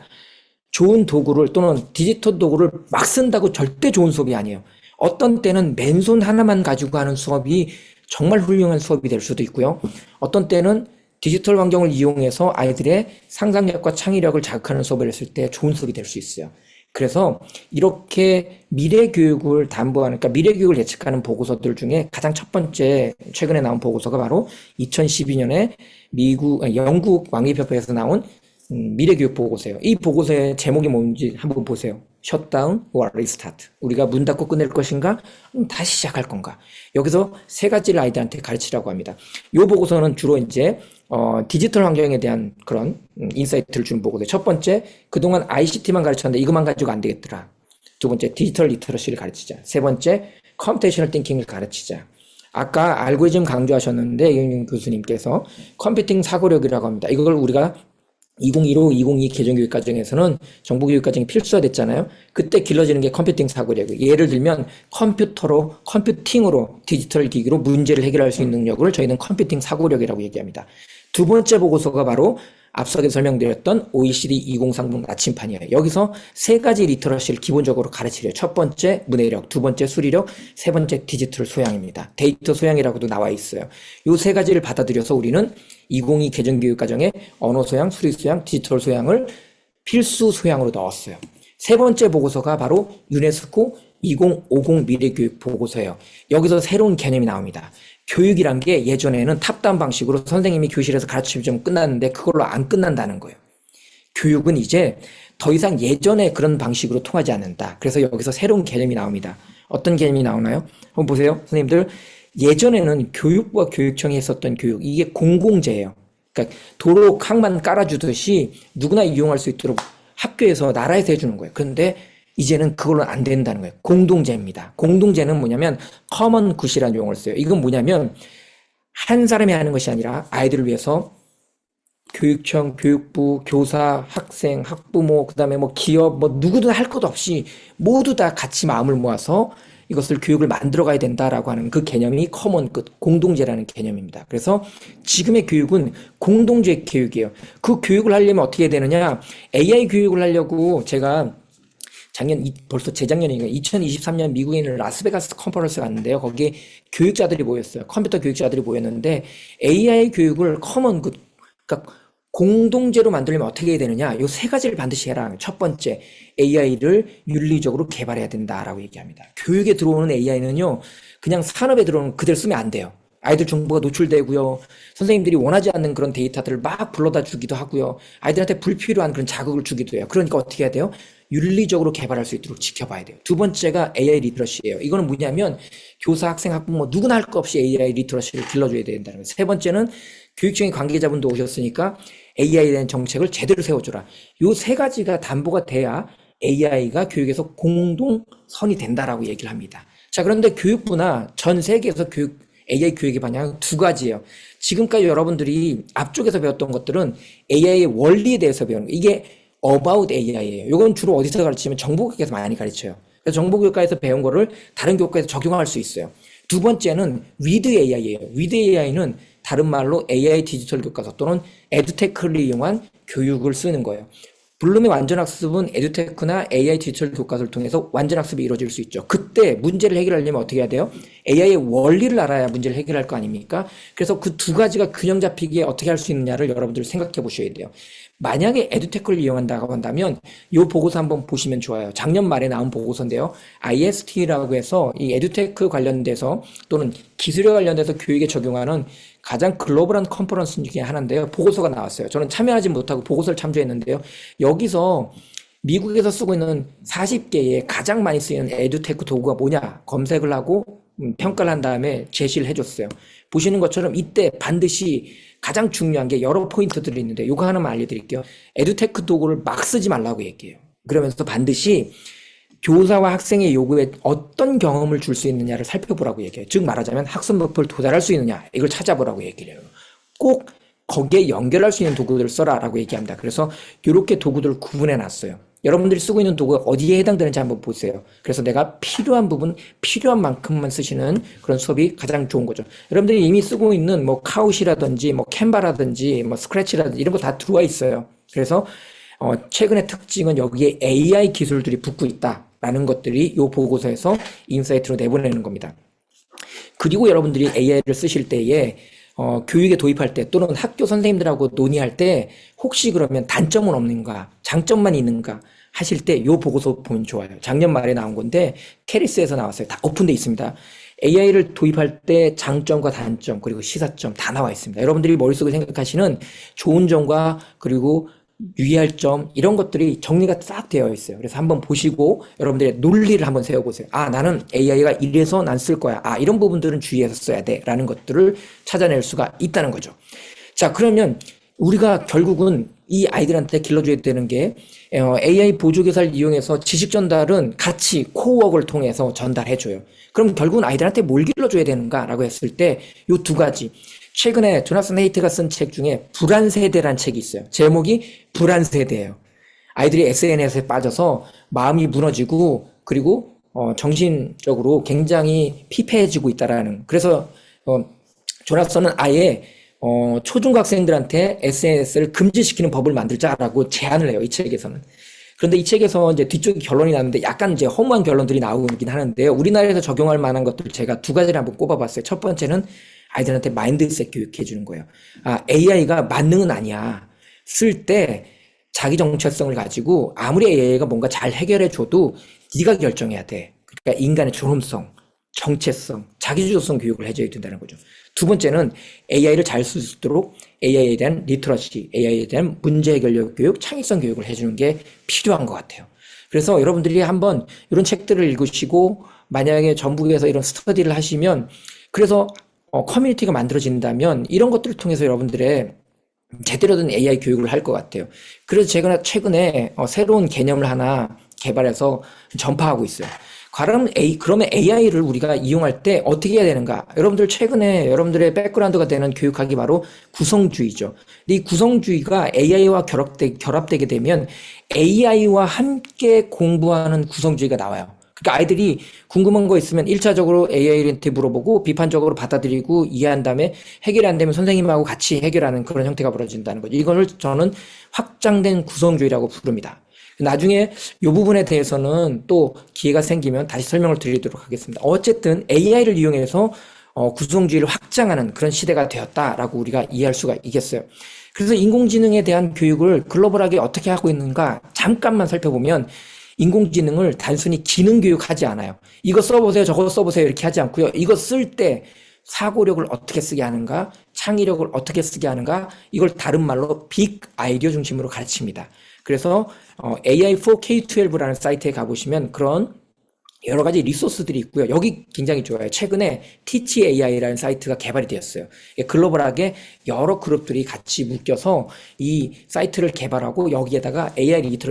좋은 도구를 또는 디지털 도구를 막 쓴다고 절대 좋은 수업이 아니에요. 어떤 때는 맨손 하나만 가지고 하는 수업이 정말 훌륭한 수업이 될 수도 있고요. 어떤 때는 디지털 환경을 이용해서 아이들의 상상력과 창의력을 자극하는 수업을 했을 때 좋은 수업이 될 수 있어요. 그래서 이렇게 미래 교육을 담보하는, 그러니까 미래 교육을 예측하는 보고서들 중에 가장 첫 번째 최근에 나온 보고서가 바로 2012년에 영국 왕립협회에서 나온 미래교육 보고서예요. 이 보고서의 제목이 뭔지 한번 보세요. 셧다운 or 리스타트. 우리가 문 닫고 끝낼 것인가? 다시 시작할 건가? 여기서 세 가지를 아이들한테 가르치라고 합니다. 이 보고서는 주로 이제 디지털 환경에 대한 그런 인사이트를 주는 보고서예요. 첫 번째, 그동안 ICT만 가르쳤는데 이것만 가지고 안 되겠더라. 두 번째, 디지털 리터러시를 가르치자. 세 번째, 컴퓨테이셔널 띵킹을 가르치자. 아까 알고리즘 강조하셨는데 이윤 교수님께서 컴퓨팅 사고력이라고 합니다. 이걸 우리가 2015, 2022 개정교육과정에서는 정보교육과정이 필수화됐잖아요. 그때 길러지는 게 컴퓨팅 사고력이에요. 예를 들면 컴퓨팅으로 디지털 기기로 문제를 해결할 수 있는 능력을 저희는 컴퓨팅 사고력이라고 얘기합니다. 두 번째 보고서가 바로 앞서게 설명드렸던 OECD 2030 나침판이에요. 여기서 세 가지 리터러시를 기본적으로 가르치래요. 첫 번째 문해력, 두 번째 수리력, 세 번째 디지털 소양입니다. 데이터 소양이라고도 나와 있어요. 이 세 가지를 받아들여서 우리는 2022 개정교육과정에 언어 소양, 수리 소양, 디지털 소양을 필수 소양으로 넣었어요. 세 번째 보고서가 바로 유네스코 2050 미래교육 보고서예요. 여기서 새로운 개념이 나옵니다. 교육이란 게 예전에는 탑다운 방식으로 선생님이 교실에서 가르치면 끝났는데 그걸로 안 끝난다는 거예요. 교육은 이제 더 이상 예전에 그런 방식으로 통하지 않는다. 그래서 여기서 새로운 개념이 나옵니다. 어떤 개념이 나오나요? 한번 보세요. 선생님들, 예전에는 교육부와 교육청이 했었던 교육, 이게 공공재예요. 그러니까 도로 칸만 깔아주듯이 누구나 이용할 수 있도록 학교에서 나라에서 해주는 거예요. 그런데 이제는 그걸로 안 된다는 거예요. 공동재입니다. 공동재는 뭐냐면 커먼 굿이라는 용어를 써요. 이건 뭐냐면 한 사람이 하는 것이 아니라 아이들을 위해서 교육청, 교육부, 교사, 학생, 학부모, 그다음에 뭐 기업, 뭐 누구든 할 것 없이 모두 다 같이 마음을 모아서 이것을 교육을 만들어 가야 된다라고 하는 그 개념이 커먼 굿, 공동재라는 개념입니다. 그래서 지금의 교육은 공동재 교육이에요. 그 교육을 하려면 어떻게 해야 되느냐? AI 교육을 하려고 제가 벌써 재작년인가 2023년 미국에 있는 라스베가스 컨퍼런스 갔는데요. 거기에 교육자들이 모였어요. 컴퓨터 교육자들이 모였는데 AI 교육을 커먼 굿, 그러니까 공동제로 만들려면 어떻게 해야 되느냐? 요 세 가지를 반드시 해라. 첫 번째, AI를 윤리적으로 개발해야 된다라고 얘기합니다. 교육에 들어오는 AI는요, 그냥 산업에 들어오는 그대로 쓰면 안 돼요. 아이들 정보가 노출되고요. 선생님들이 원하지 않는 그런 데이터들을 막 불러다 주기도 하고요. 아이들한테 불필요한 그런 자극을 주기도 해요. 그러니까 어떻게 해야 돼요? 윤리적으로 개발할 수 있도록 지켜봐야 돼요. 두 번째가 AI 리터러시예요. 이거는 뭐냐면 교사, 학생, 학부모 누구나 할 것 없이 AI 리터러시를 길러줘야 된다는 거예요. 세 번째는 교육청의 관계자분도 오셨으니까 AI에 대한 정책을 제대로 세워줘라. 요 세 가지가 담보가 돼야 AI가 교육에서 공동선이 된다라고 얘기를 합니다. 자, 그런데 교육부나 전 세계에서 AI 교육의 방향은 두 가지예요. 지금까지 여러분들이 앞쪽에서 배웠던 것들은 AI의 원리에 대해서 배우는 거예요. 이게 about AI예요. 이건 주로 어디서 가르치면 정보교육에서 많이 가르쳐요. 그래서 정보교육과에서 배운 거를 다른 교육과에서 적용할 수 있어요. 두 번째는 with AI예요. with AI는 다른 말로 AI 디지털 교과서 또는 에듀테크를 이용한 교육을 쓰는 거예요. 블룸의 완전학습은 에듀테크나 AI 디지털 교과서를 통해서 완전학습이 이루어질 수 있죠. 그때 문제를 해결하려면 어떻게 해야 돼요? AI의 원리를 알아야 문제를 해결할 거 아닙니까? 그래서 그 두 가지가 균형 잡히게 어떻게 할 수 있느냐를 여러분들 생각해 보셔야 돼요. 만약에 에듀테크를 이용한다고 한다면 이 보고서 한번 보시면 좋아요. 작년 말에 나온 보고서인데요. IST라고 해서 이 에듀테크 관련돼서 또는 기술에 관련돼서 교육에 적용하는 가장 글로벌한 컨퍼런스 중에 하나인데요. 보고서가 나왔어요. 저는 참여하지 못하고 보고서를 참조했는데요. 여기서 미국에서 쓰고 있는 40개의 가장 많이 쓰이는 에듀테크 도구가 뭐냐 검색을 하고 평가를 한 다음에 제시를 해줬어요. 보시는 것처럼 이때 반드시 가장 중요한 게 여러 포인트들이 있는데 이거 하나만 알려드릴게요. 에듀테크 도구를 막 쓰지 말라고 얘기해요. 그러면서 반드시 교사와 학생의 요구에 어떤 경험을 줄 수 있느냐를 살펴보라고 얘기해요. 즉 말하자면 학습 목표를 도달할 수 있느냐 이걸 찾아보라고 얘기를 해요. 꼭 거기에 연결할 수 있는 도구들을 써라라고 얘기합니다. 그래서 이렇게 도구들을 구분해 놨어요. 여러분들이 쓰고 있는 도구가 어디에 해당되는지 한번 보세요. 그래서 내가 필요한 부분, 필요한 만큼만 쓰시는 그런 수업이 가장 좋은 거죠. 여러분들이 이미 쓰고 있는 뭐 카웃이라든지 뭐 캔바라든지 뭐 스크래치라든지 이런 거 다 들어와 있어요. 그래서 최근의 특징은 여기에 AI 기술들이 붙고 있다. 라는 것들이 이 보고서에서 인사이트로 내보내는 겁니다. 그리고 여러분들이 AI를 쓰실 때에 교육에 도입할 때 또는 학교 선생님들하고 논의할 때 혹시 그러면 단점은 없는가, 장점만 있는가 하실 때 이 보고서 보면 좋아요. 작년 말에 나온 건데 캐리스에서 나왔어요. 다 오픈돼 있습니다. AI를 도입할 때 장점과 단점 그리고 시사점 다 나와 있습니다. 여러분들이 머릿속에 생각하시는 좋은 점과 그리고 유의할 점 이런 것들이 정리가 싹 되어 있어요. 그래서 한번 보시고 여러분들의 논리를 한번 세워보세요. 아, 나는 AI가 이래서 난 쓸 거야. 아, 이런 부분들은 주의해서 써야 돼 라는 것들을 찾아낼 수가 있다는 거죠. 자, 그러면 우리가 결국은 이 아이들한테 길러줘야 되는 게 AI 보조교사를 이용해서 지식 전달은 같이 코어웍을 통해서 전달해줘요. 그럼 결국은 아이들한테 뭘 길러줘야 되는가라고 했을 때 이 두 가지. 최근에 조나선 헤이트가 쓴 책 중에 불안세대라는 책이 있어요. 제목이 불안세대예요. 아이들이 SNS에 빠져서 마음이 무너지고 그리고 정신적으로 굉장히 피폐해지고 있다라는. 그래서 조나선은 아예 초중학생들한테 SNS를 금지시키는 법을 만들자라고 제안을 해요. 이 책에서는. 그런데 이 책에서 이제 뒤쪽에 결론이 나는데 약간 이제 허무한 결론들이 나오긴 하는데요. 우리나라에서 적용할 만한 것들 제가 두 가지를 한번 꼽아봤어요. 첫 번째는 아이들한테 마인드셋 교육해 주는 거예요. 아, AI가 만능은 아니야. 쓸 때 자기 정체성을 가지고 아무리 AI가 뭔가 잘 해결해 줘도 네가 결정해야 돼. 그러니까 인간의 존엄성, 정체성, 자기주도성 교육을 해줘야 된다는 거죠. 두 번째는 AI를 잘 쓸 수 있도록 AI에 대한 리터러시, AI에 대한 문제 해결력 교육, 창의성 교육을 해주는 게 필요한 것 같아요. 그래서 여러분들이 한번 이런 책들을 읽으시고 만약에 전북에서 이런 스터디를 하시면 그래서 커뮤니티가 만들어진다면 이런 것들을 통해서 여러분들의 제대로 된 AI 교육을 할 것 같아요. 그래서 제가 최근에 새로운 개념을 하나 개발해서 전파하고 있어요. 그러면 AI를 우리가 이용할 때 어떻게 해야 되는가? 여러분들 최근에 여러분들의 백그라운드가 되는 교육학이 바로 구성주의죠. 근데 이 구성주의가 AI와 결합되게 되면 AI와 함께 공부하는 구성주의가 나와요. 그러니까 아이들이 궁금한 거 있으면 1차적으로 AI한테 물어보고 비판적으로 받아들이고 이해한 다음에 해결이 안 되면 선생님하고 같이 해결하는 그런 형태가 벌어진다는 거죠. 이걸 저는 확장된 구성주의라고 부릅니다. 나중에 이 부분에 대해서는 또 기회가 생기면 다시 설명을 드리도록 하겠습니다. 어쨌든 AI를 이용해서 구성주의를 확장하는 그런 시대가 되었다라고 우리가 이해할 수가 있겠어요. 그래서 인공지능에 대한 교육을 글로벌하게 어떻게 하고 있는가 잠깐만 살펴보면 인공지능을 단순히 기능 교육하지 않아요. 이거 써보세요, 저거 써보세요 이렇게 하지 않고요. 이거 쓸 때 사고력을 어떻게 쓰게 하는가, 창의력을 어떻게 쓰게 하는가, 이걸 다른 말로 빅 아이디어 중심으로 가르칩니다. 그래서 AI4K12라는 사이트에 가보시면 그런 여러 가지 리소스들이 있고요. 여기 굉장히 좋아요. 최근에 Teach AI라는 사이트가 개발이 되었어요. 글로벌하게 여러 그룹들이 같이 묶여서 이 사이트를 개발하고 여기에다가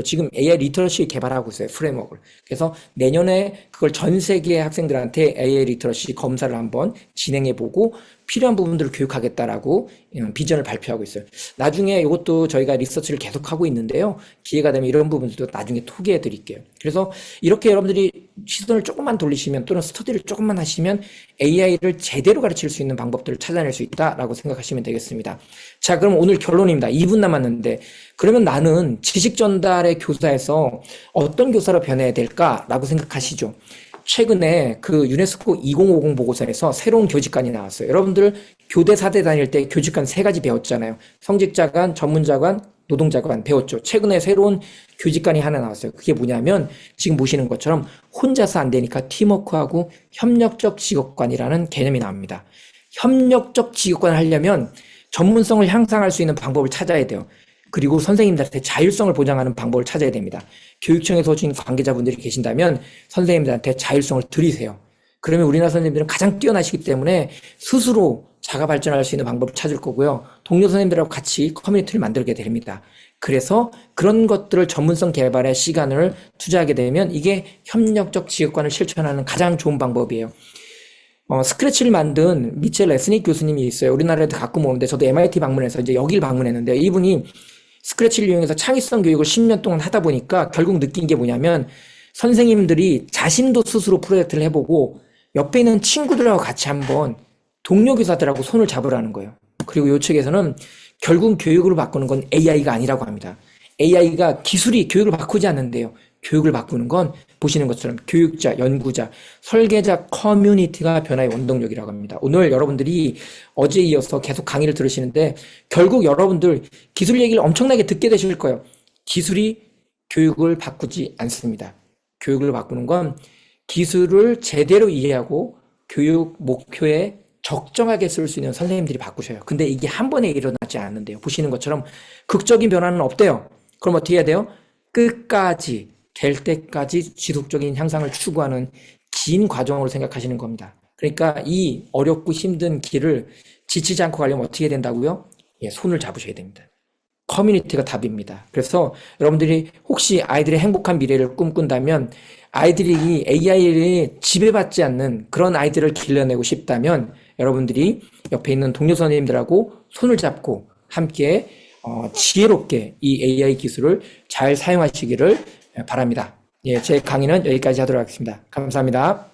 지금 AI 리터러시 개발하고 있어요. 프레임워크를. 그래서 내년에 그걸 전 세계 학생들한테 AI 리터러시 검사를 한번 진행해보고 필요한 부분들을 교육하겠다라고 비전을 발표하고 있어요. 나중에 이것도 저희가 리서치를 계속하고 있는데요. 기회가 되면 이런 부분들도 나중에 소개해 드릴게요. 그래서 이렇게 여러분들이 시선을 조금만 돌리시면 또는 스터디를 조금만 하시면 AI를 제대로 가르칠 수 있는 방법들을 찾아낼 수 있다라고 생각하시면 되겠습니다. 자, 그럼 오늘 결론입니다. 2분 남았는데 그러면 나는 지식 전달의 교사에서 어떤 교사로 변해야 될까라고 생각하시죠? 최근에 그 유네스코 2050 보고서에서 새로운 교직관이 나왔어요. 여러분들 교대 4대 다닐 때 교직관 3가지 배웠잖아요. 성직자관, 전문자관, 노동자관 배웠죠. 최근에 새로운 교직관이 하나 나왔어요. 그게 뭐냐면 지금 보시는 것처럼 혼자서 안 되니까 팀워크하고 협력적 직업관이라는 개념이 나옵니다. 협력적 직업관을 하려면 전문성을 향상할 수 있는 방법을 찾아야 돼요. 그리고 선생님들한테 자율성을 보장하는 방법을 찾아야 됩니다. 교육청에서 오신 관계자분들이 계신다면 선생님들한테 자율성을 드리세요. 그러면 우리나라 선생님들은 가장 뛰어나시기 때문에 스스로 자가 발전할 수 있는 방법을 찾을 거고요. 동료 선생님들하고 같이 커뮤니티를 만들게 됩니다. 그래서 그런 것들을 전문성 개발에 시간을 투자하게 되면 이게 협력적 지역관을 실천하는 가장 좋은 방법이에요. 스크래치를 만든 미첼 에스닉 교수님이 있어요. 우리나라에도 가끔 오는데 저도 MIT 방문해서 이제 여길 방문했는데 이분이 스크래치를 이용해서 창의성 교육을 10년 동안 하다 보니까 결국 느낀 게 뭐냐면 선생님들이 자신도 스스로 프로젝트를 해보고 옆에 있는 친구들하고 같이 한번 동료 교사들하고 손을 잡으라는 거예요. 그리고 이 책에서는 결국 교육을 바꾸는 건 AI가 아니라고 합니다. AI가 기술이 교육을 바꾸지 않는데요. 교육을 바꾸는 건 보시는 것처럼 교육자, 연구자, 설계자 커뮤니티가 변화의 원동력이라고 합니다. 오늘 여러분들이 어제에 이어서 계속 강의를 들으시는데 결국 여러분들 기술 얘기를 엄청나게 듣게 되실 거예요. 기술이 교육을 바꾸지 않습니다. 교육을 바꾸는 건 기술을 제대로 이해하고 교육 목표에 적정하게 쓸 수 있는 선생님들이 바꾸셔요. 근데 이게 한 번에 일어나지 않는데요. 보시는 것처럼 극적인 변화는 없대요. 그럼 어떻게 해야 돼요? 끝까지 될 때까지 지속적인 향상을 추구하는 긴 과정으로 생각하시는 겁니다. 그러니까 이 어렵고 힘든 길을 지치지 않고 가려면 어떻게 해야 된다고요? 예, 손을 잡으셔야 됩니다. 커뮤니티가 답입니다. 그래서 여러분들이 혹시 아이들의 행복한 미래를 꿈꾼다면 아이들이 AI를 지배받지 않는 그런 아이들을 길러내고 싶다면 여러분들이 옆에 있는 동료 선생님들하고 손을 잡고 함께 지혜롭게 이 AI 기술을 잘 사용하시기를 바랍니다. 예, 제 강의는 여기까지 하도록 하겠습니다. 감사합니다.